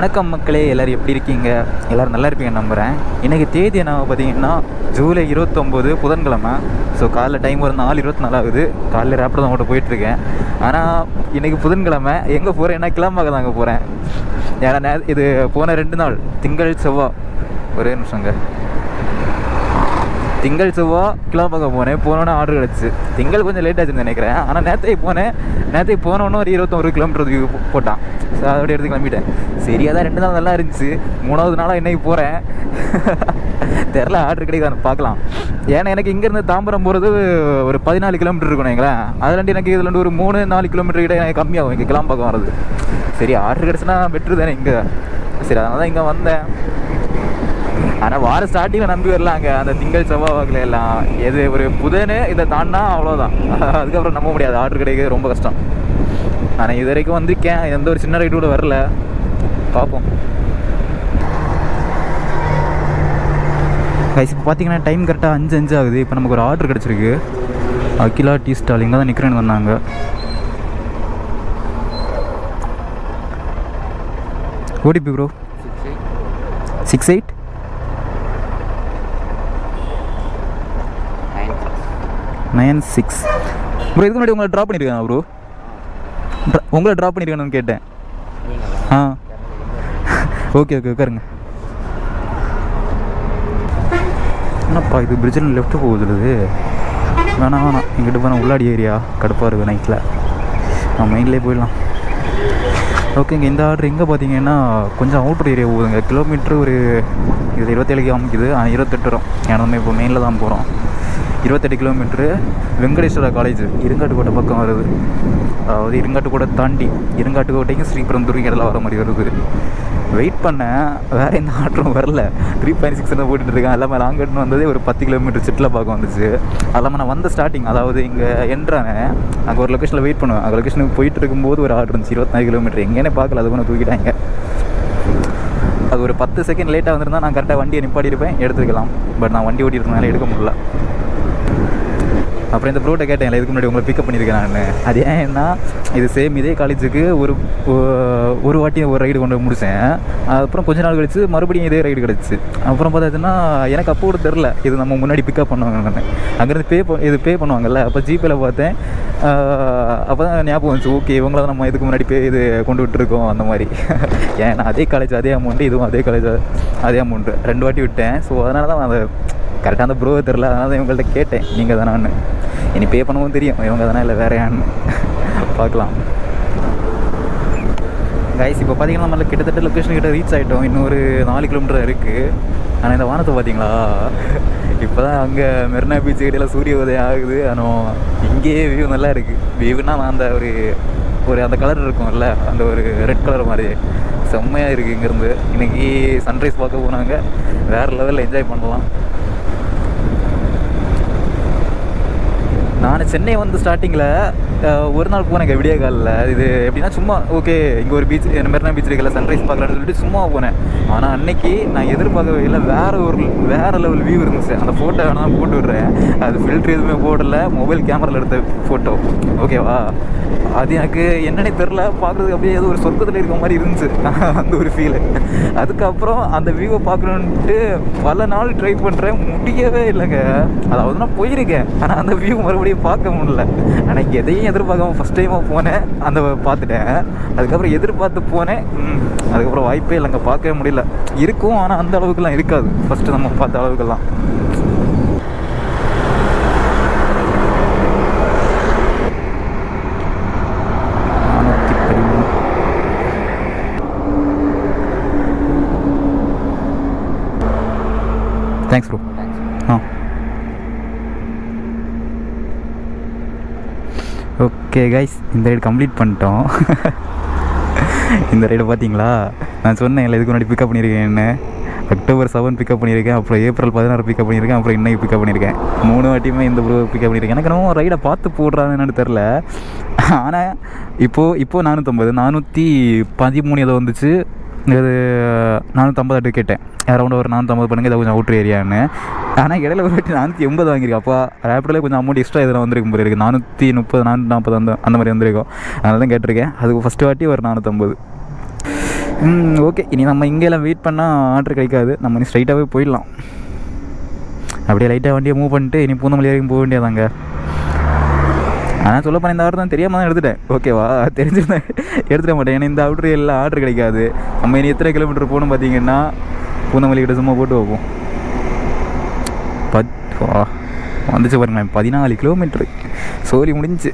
வணக்கம் மக்களே, எல்லோரும் எப்படி இருக்கீங்க? எல்லோரும் நல்லா இருப்பீங்க நம்புகிறேன். இன்றைக்கி தேதி என்ன பார்த்தீங்கன்னா ஜூலை 29 புதன்கிழமை. ஸோ காலைல டைம் ஒரு 4:24 ஆகுது. காலையில் ரேப்பில் தான் மட்டும் போயிட்டுருக்கேன். ஆனால் இன்றைக்கி புதன்கிழமை எங்கே போகிறேன்? என்ன கிளம்பாக தாங்க போகிறேன். ஏன்னா இது போன 2 நாள் திங்கள் செவ்வாய் ஒரே நிமிஷங்க திங்கள் செவ்வாய் கிளம்பாக போனேன். போனோன்னே ஆர்டர் கிடச்சி திங்கள் கொஞ்சம் லேட் ஆச்சுன்னு நினைக்கிறேன். ஆனால் நேற்று போனோன்னு ஒரு 21 கிலோமீட்டர் போட்டான். ஸோ அதோட எடுத்து கிளம்பிட்டேன். சரி, அதான் 2 நாள் நல்லா இருந்துச்சு. 3வது நாளாக இன்னைக்கு போகிறேன். தெரில ஆர்டர் கிடைக்காது, பார்க்கலாம். ஏன்னா எனக்கு இங்கேருந்து தாம்பரம் போகிறது ஒரு 14 கிலோமீட்டர் இருக்கணும் எங்களேன். அதுலேருந்து எனக்கு இதில் ஒரு 3-4 கிலோமீட்டர் கிட்ட எனக்கு கம்மியாகும் இங்கே கிளம்பாக்கம் வர்றது. சரி, ஆர்டர் கிடச்சுன்னா பெட்ரு தானே இங்கே. சரி, அதனால தான் இங்கே வந்தேன். ஆனால் வார ஸ்டார்டிங்கில் நம்பி வரலாங்க. அந்த திங்கள் செவ்வாய் வாக்கில் எல்லாம் எது ஒரு புதனு இதை தாண்டினா அவ்வளோதான். அதுக்கப்புறம் நம்ப முடியாது, ஆர்டர் கிடைக்கிறது ரொம்ப கஷ்டம். ஆனால் இது வரைக்கும் வந்திருக்கேன், எந்த ஒரு சின்ன ரைட்டு கூட வரல. பார்ப்போம். கைஸ் இப்போ பார்த்தீங்கன்னா டைம் கரெக்டாக 5:05 ஆகுது. இப்போ நமக்கு ஒரு ஆர்டர் கிடச்சிருக்கு. அகிலா டீ ஸ்டால் இங்கே தான் நிற்கிறேன்னு வந்தாங்க. OTP bro 68 96 bro. இதுக்கு முன்னாடி உங்களை ட்ராப் பண்ணியிருக்காங்க ப்ரோ? உங்களை ட்ராப் பண்ணியிருக்கானு கேட்டேன். ஆ ஓகே உட்காருங்க. என்னப்பா இது பிரிட்ஜில் லெஃப்ட்டு போகுது. வேணாம் இங்கிட்ட போனால் உள்ளாடி ஏரியா கடுப்பாக இருக்குது நைட்டில். மெயின்லேயே போயிடலாம். ஓகேங்க. இந்த ஆர்டர் எங்கே பார்த்தீங்கன்னா கொஞ்சம் அவுட்டர் ஏரியா போகுதுங்க. கிலோமீட்ரு ஒரு இது 27 காமிக்குது. 28 வரும். ஏன்னா நம்ம இப்போ மெயினில் தான் போகிறோம். 28 கிலோமீட்ரு. வெங்கடேஸ்வரா காலேஜ் இருங்காட்டுக்கோட்டை பக்கம் வருது. அதாவது இருங்காட்டுக்கோட்டை தாண்டி இருங்காட்டுக்கோட்டைக்கும் ஸ்ரீபெரும்புதூருக்கு இதெல்லாம் வர மாதிரி வருது. வெயிட் பண்ணேன், வேறு எந்த ஆர்டரும் வரல. 3.6 தான் போட்டுட்ருக்கேன். எல்லாமே லாங்கட்னு வந்ததே ஒரு 10 கிலோமீட்டர் சிட்டில் பார்க்க வந்துச்சு. அது இல்லாமல் நான் வந்த ஸ்டார்டிங், அதாவது இங்கே என்ட்ரானே அங்கே ஒரு லொக்கேஷனில் வெயிட் பண்ணுவேன். அங்கே லொக்கேஷனுக்கு போயிட்டு இருக்கும்போது ஒரு ஆர்டர் இருந்துச்சு 24 கிலோமீட்டர். எங்கேனே பார்க்கல, அது கூட தூக்கிட்டாங்க. அது ஒரு 10 செகண்ட் லேட்டாக வந்திருந்தால் நான் கரெக்டாக வண்டியை நிப்பாட்டியிருப்பேன், எடுத்துக்கலாம். பட் நான் வண்டி ஓட்டியிருந்தனால எடுக்க முடியல. அப்புறம் இந்த ப்ரோட்டை கேட்டேன், இதுக்கு முன்னாடி உங்களை பிக்கப் பண்ணியிருக்கேன் நான். அது ஏன்னா இது சேம் இதே காலேஜுக்கு ஒரு வாட்டி ஒரு ரைடு கொண்டு முடித்தேன். அப்புறம் கொஞ்ச நாள் கழிச்சு மறுபடியும் இதே ரைடு கிடச்சி. அப்புறம் பார்த்தாச்சுன்னா எனக்கு அப்போ கூட தெரில இது நம்ம முன்னாடி பிக்கப் பண்ணுவாங்க. அங்கேருந்து பே பண்ணுவாங்கல்ல. அப்போ ஜிபேயில் பார்த்தேன். அப்போ தான் ஞாபகம் வந்துச்சு, ஓகே இவங்கள தான் நம்ம இதுக்கு முன்னாடி இது கொண்டு விட்டுருக்கோம் அந்த மாதிரி. ஏன்னா அதே காலேஜ் அதே அமௌண்ட்டு, இதுவும் அதே காலேஜ் அதே அமௌண்ட்டு 2 வாட்டி விட்டேன். ஸோ அதனால தான் அதை கரெக்டாக அந்த ப்ரோவை தெரில. அதனால தான் இவங்கள்ட்ட கேட்டேன், நீங்கள் தானான்னு. இனி பே பண்ணவும் தெரியும் இவங்க தானே இல்லை வேறு யான்னு பார்க்கலாம். கைஸ் இப்போ பார்த்தீங்கன்னா நம்மள கிட்டத்தட்ட லொக்கேஷன் கிட்ட ரீச் ஆகிட்டோம். இன்னும் ஒரு 4 கிலோமீட்டர் இருக்குது. ஆனால் இந்த வானத்தை பார்த்தீங்களா? இப்போ தான் அங்கே மெரினா பீச் கிட்டலாம் சூரிய உதயம் ஆகுது. ஆனால் இங்கேயே வியூ நல்லா இருக்குது. வியூனா அந்த ஒரு அந்த கலர் இருக்கும்ல, அந்த ஒரு ரெட் கலர் மாதிரி செம்மையாக இருக்குது. இங்கேருந்து இன்றைக்கி சன்ரைஸ் பார்க்க போனாங்க. வேறு லெவலில் என்ஜாய் பண்ணலாம். நான் சென்னை வந்து ஸ்டார்டிங்கில் ஒரு நாள் போனேங்க விடிய காலில். இது எப்படின்னா சும்மா ஓகே இங்கே ஒரு பீச் மெரினா பீச் இருக்குல்ல, சன்ரைஸ் பார்க்கலான்னு சொல்லிட்டு சும்மா போனேன். ஆனால் அன்னைக்கு நான் எதிர்பார்க்கவே இல்லை, வேறு லெவல் வியூ இருந்துச்சு. அந்த ஃபோட்டோ வேணால் போட்டு விடுறேன். அது ஃபில்ட்ரு எதுவுமே போடலை, மொபைல் கேமராவில் எடுத்த ஃபோட்டோ. ஓகேவா? அது எனக்கு என்னன்னே தெரில, பார்க்குறதுக்கு அப்படியே ஏதோ ஒரு சொர்க்கத்தில் இருக்க மாதிரி இருந்துச்சு அந்த ஒரு ஃபீலு. அதுக்கப்புறம் அந்த வியூவை பார்க்கணுன்ட்டு பல நாள் ட்ரை பண்ணுறேன், முடியவே இல்லைங்க. அதாவது நான் போயிருக்கேன், ஆனால் அந்த வியூ மறுபடியும் பார்க்க முடியல. ஆனால் எதையும் எதிர்பார்க்காம ஃபஸ்ட் டைமாக போனேன், அந்த பார்த்துட்டேன். அதுக்கப்புறம் எதிர்பார்த்து போனேன், அதுக்கப்புறம் வாய்ப்பே இல்லைங்க, பார்க்கவே முடியல. இருக்கும் ஆனால் அந்த அளவுக்குலாம் இருக்காது ஃபஸ்ட்டு நம்ம பார்த்த அளவுக்கெல்லாம். Thanks bro. ஓகே கைஸ், இந்த ரைடு கம்ப்ளீட் பண்ணிட்டோம். இந்த ரைடு பார்த்தீங்களா? நான் சொன்னேன் இல்லை இதுக்கு முன்னாடி பிக்கப் பண்ணியிருக்கேன்னு. அக்டோபர் 7 பிக்கப் பண்ணியிருக்கேன், அப்புறம் ஏப்ரல் 16 பிக்கப் பண்ணியிருக்கேன், அப்புறம் இன்னைக்கு பிக்கப் பண்ணியிருக்கேன். 3 வாட்டியுமே இந்த ப்ரோ பிக்கப் பண்ணியிருக்கேன். எனக்கு நம்ம ரைடை பார்த்து போடுறான்னு என்னன்னு தெரில. ஆனால் இப்போது 413 ஏதோ வந்துச்சு. இது 450 கேட்டேன். அரௌண்ட் ஒரு 450 பண்ணுங்க, இதை கொஞ்சம் அவுட்ரு ஏரியான்னு. ஆனால் இடையில ஒரு வாட்டி 480 வாங்கியிருக்கேன். அப்போ ரேப்பிடில் கொஞ்சம் அமௌண்ட் எக்ஸ்ட்ரா எதனா வந்திருக்கும் போல இருக்குது. 430 440 அந்த மாதிரி வந்திருக்கும். அதனால தான் கேட்டிருக்கேன். அதுக்கு ஃபஸ்ட்டு வாட்டி ஒரு 450. ஓகே, இனி நம்ம இங்கெல்லாம் வெயிட் பண்ணால் ஆர்டர் கிடைக்காது. நம்ம இனி ஸ்ட்ரைட்டாகவே போயிடலாம். அப்படியே லைட்டாக வண்டியை மூவ் பண்ணிட்டு இனி பூந்தமல்லி வரைக்கும் போக வேண்டியதாங்க. ஆனால் சொல்ல போனால் இந்த ஆர்டர் தான் தெரியாமல் தான் எடுத்துட்டேன். ஓகேவா, தெரிஞ்சிருந்தேன் எடுத்துட மாட்டேன். ஏன்னா இந்த ஆர்டர் எல்லாம் ஆர்டர் கிடைக்காது. நம்ம இனி எத்தனை கிலோமீட்டர் போகணும் பார்த்தீங்கன்னா, பூந்தமல்லி கிட்ட சும்மா போட்டு வைப்போம். வந்துச்சு பாருங்களேன், 14 கிலோமீட்ரு. சோலி முடிஞ்சு.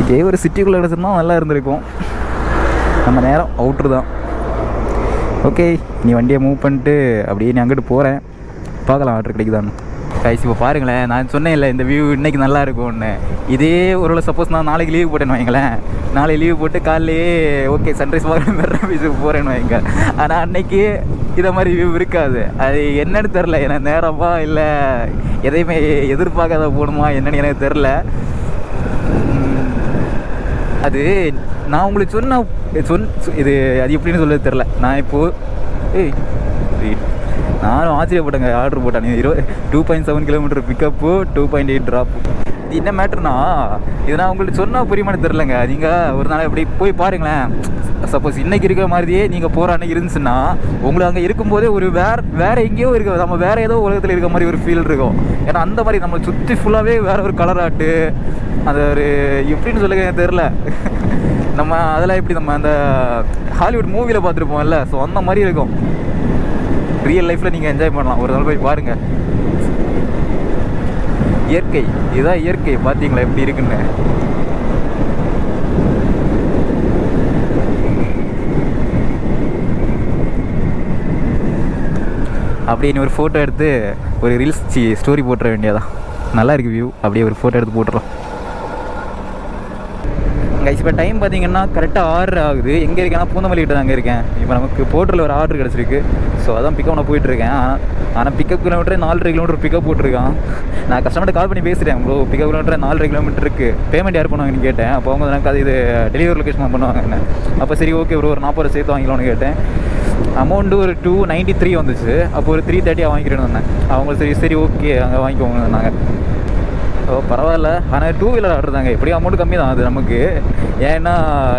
இதே ஒரு சிட்டிக்குள்ளே கிடச்சிருந்தா நல்லா இருந்திருக்கும். நம்ம நேரம் அவுட்ரு தான். ஓகே, நீ வண்டியை மூவ் பண்ணிட்டு அப்படியே நீ அங்கிட்டு போகிறேன். பார்க்கலாம் ஆர்டர் கிடைக்குதான்னு. கைஸ் இப்போ பாருங்களேன், நான் சொன்னேன் இல்லை இந்த வியூ இன்றைக்கி நல்லா இருக்கும்னு. இதே ஒரு சப்போஸ் நான் நாளைக்கு லீவ் போட்டேன்னு வைங்களேன், நாளைக்கு லீவ் போட்டு காலையிலே ஓகே சன்ரைஸ் பார்க்குற மாதிரி பீச்சுக்கு போகிறேன்னு வைங்க. ஆனால் அன்னைக்கு இதை மாதிரி வியூ இருக்காது. அது என்னன்னு தெரில, எனக்கு நேரமா இல்லை எதையுமே எதிர்பார்க்காத போகணுமா என்னன்னு எனக்கு தெரில. அது நான் உங்களுக்கு இது அது எப்படின்னு சொல்ல தெரில. நான் இப்போது நானும் ஆச்சரியப்பட்டேங்க. ஆர்டர் போட்டேன் 2.7 கிலோமீட்டர் பிக்கப்பு, 2.8 ட்ராப்பு. இது என்ன மேட்டர்னா, இது நான் உங்களுக்கு சொன்னால் புரியுமான்னு தெரிலங்க. நீங்கள் ஒரு நாள் இப்படி போய் பாருங்களேன். சப்போஸ் இன்றைக்கி இருக்கிற மாதிரியே நீங்கள் போகிற அன்றைக்கி இருந்துச்சுன்னா, உங்களுக்கு அங்கே இருக்கும்போதே ஒரு வேறு எங்கேயோ இருக்க, நம்ம வேறு ஏதோ உலகத்தில் இருக்க மாதிரி ஒரு ஃபீல் இருக்கும். ஏன்னா அந்த மாதிரி நம்மளை சுற்றி ஃபுல்லாகவே வேறு ஒரு கலர் ஆட்டு, அது ஒரு எப்படின்னு சொல்லுங்க எனக்கு தெரில. நம்ம அதெல்லாம் எப்படி நம்ம அந்த ஹாலிவுட் மூவியில் பார்த்துருப்போம்ல, ஸோ அந்த மாதிரி இருக்கும். ரியல் லைஃப்பில் நீங்கள் என்ஜாய் பண்ணலாம். ஒரு நாள் போய் பாருங்கள். இயற்கை, இதுதான் இயற்கை. பார்த்தீங்களா எப்படி இருக்குன்னு. அப்படியே ஒரு ஃபோட்டோ எடுத்து ஒரு ரீல்ஸ் ஸ்டோரி போட்டுற வேண்டியதான். நல்லா இருக்குது வியூ. அப்படியே ஒரு ஃபோட்டோ எடுத்து போட்டுடலாம். கைஸ் இப்போ டைம் பார்த்தீங்கன்னா கரெக்டாக 6 ஆகுது. எங்கே இருக்கேன்னா பூந்தமல்லிக்கிட்ட தாங்க இருக்கேன். இப்போ நமக்கு போர்ட்டரில் ஒரு ஆர்டர் கிடச்சிருக்கு. ஸோ அதான் பிக்கப் நான் போயிட்டுருக்கேன். ஆனால் பிக்கப் கிலோமீட்டர் 4.5 கிலோமீட்டர் பிக்கப் போட்டிருக்கான். நான் கஸ்டமர்கிட்ட கால் பண்ணி பேசுகிறேன், ப்ரோ பிக்கப் கிலோமீட்டர் 4.5 கிலோமீட்டருக்கு பேமெண்ட் யார் பண்ணுவாங்கன்னு கேட்டேன். அப்போ அவங்க எனக்கு அது இது டெலிவரி லொக்கேஷன் பண்ணுவாங்க என்ன. அப்போ சரி ஓகே ப்ரோ ஒரு 40 சேர்த்து வாங்கிக்கலாம்னு கேட்டேன். அமௌண்ட்டு ஒரு 293 வந்துச்சு. அப்போ ஒரு 330 வாங்கிக்கிறேன்னு வந்தேன். அவங்க சரி ஓகே அங்கே வாங்கிக்கோங்க நாங்கள். ஓ பரவாயில்ல. ஆனால் 2 வீலர் ஆர்டர் தாங்க. எப்படியும் அமௌண்ட் கம்மி தான் அது நமக்கு. ஏன்னா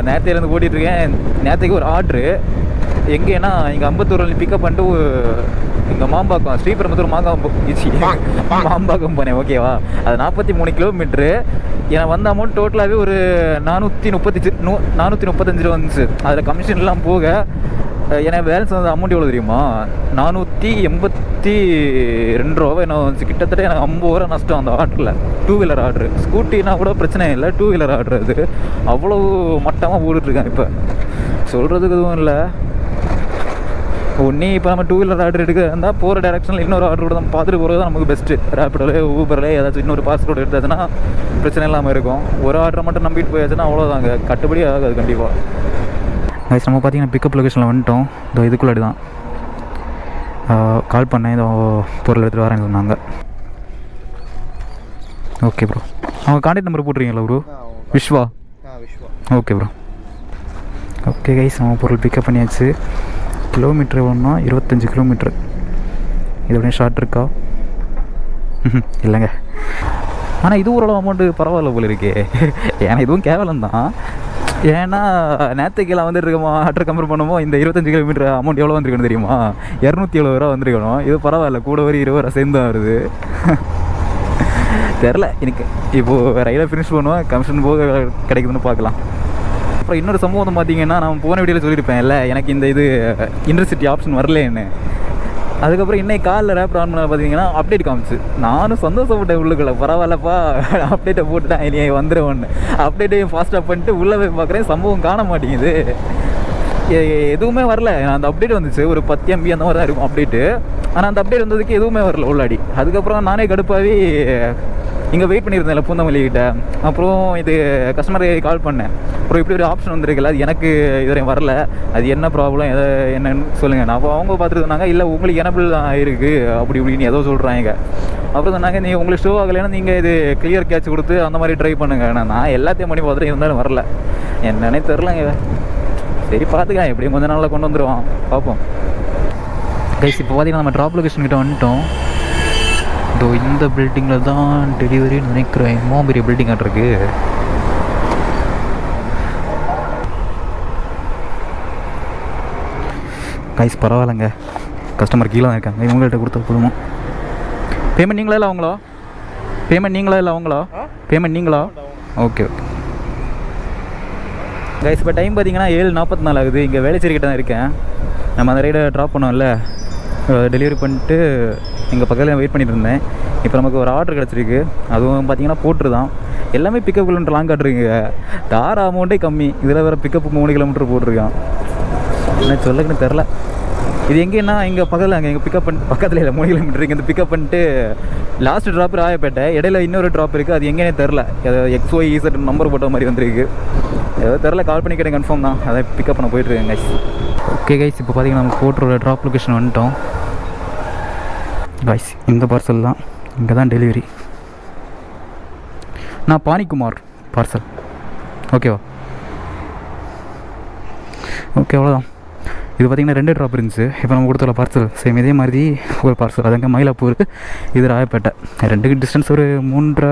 நேரத்தையிலேருந்து ஓட்டிகிட்ருக்கேன். நேரத்துக்கு ஒரு ஆர்டரு எங்கேன்னா இங்கே அம்பத்தூரில் பிக்கப் பண்ணிட்டு இங்கே மாம்பாக்கம் ஸ்ரீபெரும்புத்தூர் மாம்பாக்கம் போனேன். ஓகேவா, அது 43 கிலோமீட்ரு. எனக்கு வந்த அமௌண்ட் டோட்டலாகவே ஒரு 435 வந்துச்சு. அதில் கமிஷன்லாம் போக எனக்கு பேலன்ஸ் வந்து அமௌண்ட் எவ்வளோ தெரியுமா, 482 ரூபா என்ன வந்துச்சு. கிட்டத்தட்ட எனக்கு 50 ரூபா நஷ்டம் அந்த ஆர்டரில். 2 வீலர் ஆர்டரு. ஸ்கூட்டினா கூட பிரச்சனை இல்லை, 2 வீலர் ஆர்டர் அது அவ்வளோ மட்டமாக போட்டுட்ருக்கேன். இப்போ சொல்கிறதுக்கு எதுவும் இல்லை. ஒன்றே இப்போ நம்ம 2 வீலர் ஆர்டர் எடுக்க இருந்தால் போகிற டேரக்ஷனில் இன்னொரு ஆர்டர் கூட நம்ம பார்த்துட்டு போகிறது தான் நமக்கு பெஸ்ட்டு. ரேப்பிடோலே ஊபரில் ஏதாச்சும் இன்னொரு பாஸ்போர்ட் எடுத்தாச்சுன்னா பிரச்சனை இல்லாமல் இருக்கும். ஒரு ஆர்டரை மட்டும் நம்பிட்டு போயாச்சுன்னா அவ்வளோதாங்க, கட்டுப்படி ஆகாது கண்டிப்பாக. கைஸ் நம்ம பார்த்தீங்கன்னா பிக்கப் லொக்கேஷனில் வந்துட்டோம். இதோ இதுக்குள்ளாடி தான் கால் பண்ணேன். இதோ பொருள் எடுத்துகிட்டு வரேன்னு சொன்னாங்க. ஓகே ப்ரோ, அவங்க கான்டாக்ட் நம்பர் போட்டுருக்கீங்களா bro? Vishwa. Okay bro. Okay guys நம்ம பொருள் பிக்கப் பண்ணியாச்சு. கிலோமீட்ரு எவ்வளோன்னா 25 கிலோமீட்ரு. இது அப்படியே ஷார்ட் இருக்கா? இல்லைங்க. ஆனால் இது ஓரளவு அமௌண்ட்டு பரவாயில்ல போல இருக்கே. ஏன்னா இதுவும் கேவலம் தான். ஏன்னா நேற்றுக்கெல்லாம் வந்துட்டு இருக்கோமா ஆர்டர் கம்பேர் பண்ணுமோ இந்த 25 கிலோமீட்டர் அமௌண்ட் எவ்வளோ வந்துருக்கணும் தெரியுமா? 270 ரூபா வந்துருக்கணும். இது பரவாயில்ல, கூட ஒரு 20 ரூபா சேர்ந்து தான் வருது. தெரில எனக்கு. இப்போது ரயிலை ஃபினிஷ் பண்ணுவோம், கமிஷன் போக கிடைக்குதுன்னு பார்க்கலாம். அப்புறம் இன்னொரு சம்பவம் வந்து பார்த்தீங்கன்னா, நான் போன வீடியோவில் சொல்லியிருப்பேன் இல்லை எனக்கு இந்த இது இன்டர்சிட்டி ஆப்ஷன் வரலேன்னு. அதுக்கப்புறம் இன்னைக்கு காலில் ரேப்பர் ஆன் பண்ண பார்த்தீங்கன்னா அப்டேட் காமிச்சு. நானும் சந்தோஷப்பட்டேன் உள்ளுக்குள்ள. பரவாயில்லப்பா அப்டேட்டை போட்டுட்டேன், இனி வந்துடும் ஒன்று. அப்டேட்டையும் ஃபாஸ்ட்டாக பண்ணிட்டு உள்ளே போய் பார்க்குறேன், சம்பவம் காண மாட்டேங்குது. எதுவுமே வரல. அந்த அப்டேட் வந்துச்சு ஒரு 10 MB அந்த மாதிரி தான் இருக்கும் அப்டேட்டு. ஆனால் அந்த அப்டேட் வந்ததுக்கு எதுவுமே வரல உள்ளாடி. அதுக்கப்புறம் நானே கடுப்பாகி இங்கே வெயிட் பண்ணியிருந்தேன்ல பூந்தமல்லிக்கிட்ட. அப்புறம் இது கஸ்டமர் கால் பண்ணேன். அப்புறம் இப்படி ஒரு ஆப்ஷன் வந்துருக்குல்ல, அது எனக்கு இதுவரையும் வரல, அது என்ன ப்ராப்ளம் என்னன்னு சொல்லுங்கள். நான் அப்போ அவங்க பார்த்துட்டு சொன்னாங்க இல்லை உங்களுக்கு எனபிள் தான் இருக்குது அப்படி இப்படின்னு ஏதோ சொல்கிறாங்க. அப்புறம் சொன்னாங்க நீங்கள் உங்களுக்கு ஷோ ஆகலைன்னா நீங்கள் இது கிளியர் கேட்ச் கொடுத்து அந்த மாதிரி ட்ரை பண்ணுங்க. நான் எல்லாத்தையும் பண்ணி பார்த்துட்டு இருந்தாலும் வரல, என்னன்னே தெரிலங்க. சரி பார்த்துக்கலாம், எப்படியும் கொஞ்சம் நாளில் கொண்டு வந்துடுவான், பார்ப்போம். கைஸ் இப்போ பார்த்தீங்கன்னா நம்ம ட்ராப் லொகேஷன் கிட்ட வந்துட்டோம். இதோ இந்த பில்டிங்கில் தான் டெலிவரின்னு நினைக்கிறேன். இன்னும் பெரிய பில்டிங் ஆகிட்டு இருக்குது. கைஸ் பரவாயில்லைங்க, கஸ்டமர் கீழே தான் இருக்காங்க, இவங்கள்ட்ட கொடுத்தா போதுமா? பேமெண்ட் நீங்களா இல்லை அவங்களா? பேமெண்ட் நீங்களா இல்லை அவங்களா? பேமெண்ட் நீங்களா? Okay okay guys. இப்போ டைம் பார்த்தீங்கன்னா 7:44 ஆகுது. இங்கே வேலைச்சேரிக்கிட்ட தான் இருக்கேன். நம்ம அந்த ரைடை ட்ராப் பண்ணோம்ல, டெலிவரி பண்ணிட்டு எங்கள் பக்கத்தில் வெயிட் பண்ணிட்டு இருந்தேன். இப்போ நமக்கு ஒரு ஆர்டர் கிடச்சிருக்கு. அதுவும் பார்த்தீங்கன்னா போட்டுருதான். எல்லாமே பிக்கப் கிலோமீட்டர் லாங் காட்டுருங்க. தார அமௌண்ட்டே கம்மி, இதில் வேறு பிக்கப் 3 கிலோமீட்டர் போட்டிருக்கான். என்ன சொல்லக்குன்னு தெரில. இது எங்கேன்னா இங்கே பக்கத்தில் அங்கே எங்கள் பிக்கப் பண்ணி பக்கத்தில் இல்லை, 3 கிலோமீட்டர் இங்கே பிக்கப் பண்ணிட்டு லாஸ்ட் ட்ராப் ராயப்பேட்டை, இடையில இன்னொரு ட்ராப் இருக்குது. அது எங்கேனே தெரில. XYZ நம்பர் போட்ட மாதிரி வந்துருக்கு. ஏதோ தெரில, கால் பண்ணி கேட்டேன், கன்ஃபார்ம் தான். அதை பிக்கப் பண்ண போயிட்டுருக்கேன் கைஸ். ஓகே கைஸ், இப்போ பார்த்தீங்கன்னா நம்ம போட்டுற ட்ராப் லொக்கேஷன் வந்துட்டோம் கைஸ். இந்த பார்சல் தான், இங்கே தான் டெலிவரி. நான் பாணிக்குமார் பார்சல். ஓகேவா? ஓகே, அவ்வளோதான். இது பார்த்திங்கன்னா 2 ட்ராப் இருந்துச்சு. இப்போ நம்ம கொடுத்துள்ள பார்சல் சேம் இதே மாதிரி ஒரு பார்சல். அது அங்கே மயிலாப்பூர், இது ராயப்பேட்டை. 2 டிஸ்டன்ஸ் ஒரு 3.5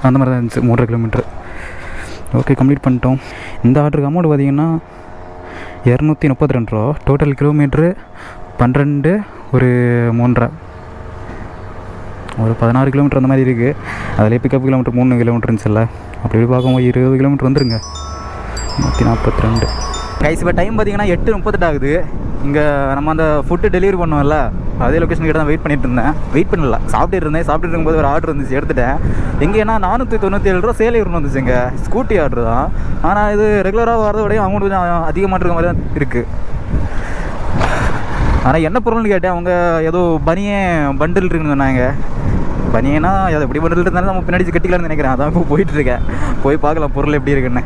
அந்த மாதிரி தான் இருந்துச்சு, 3.5 கிலோமீட்டர். ஓகே, கம்ப்ளீட் பண்ணிட்டோம். இந்த ஆர்டருக்கு அமௌண்ட் பார்த்திங்கன்னா 232 ரூபா. டோட்டல் கிலோமீட்ரு 12 ஒரு 3.5 ஒரு 16 கிலோமீட்டர் அந்த மாதிரி இருக்குது. அதிலே பிக்கப் கிலோமீட்டர் 3 கிலோமீட்டர் இருந்துச்சுல்ல, அப்படி பார்க்கும்போது 20 கிலோமீட்டர் வந்துருங்க. 142 கைஸ். இப்போ டைம் பார்த்தீங்கன்னா 8:38 ஆகுது. இங்கே நம்ம அந்த ஃபுட்டு டெலிவரி பண்ணோம்ல, அதே லொக்கேஷன் கிட்ட தான் வெயிட் பண்ணிட்டு இருந்தேன். வெயிட் பண்ணல, சாப்பிட்டு இருக்கும்போது ஒரு ஆர்டர் வந்துச்சு, எடுத்துட்டேன். எங்கேன்னா 497 ரூபா சேலையூர் வந்துச்சுங்க. ஸ்கூட்டி ஆர்டர் தான். ஆனால் இது ரெகுலராக வரதோடய அமௌண்ட் கொஞ்சம் அதிகமாக இருக்க மாதிரி தான் இருக்குது. ஆனால் என்ன பொருள்னு கேட்டேன். அவங்க ஏதோ பண்டில் இருக்குன்னு சொன்னாங்க. பனியனா அது எப்படி பண்டில் இருந்தாலும் நம்ம பின்னாடி கட்டிக்கலாம்னு நினைக்கிறேன். அதான் இப்போ போயிட்டுருக்கேன். போய் பார்க்கலாம் பொருள் எப்படி இருக்குன்னு.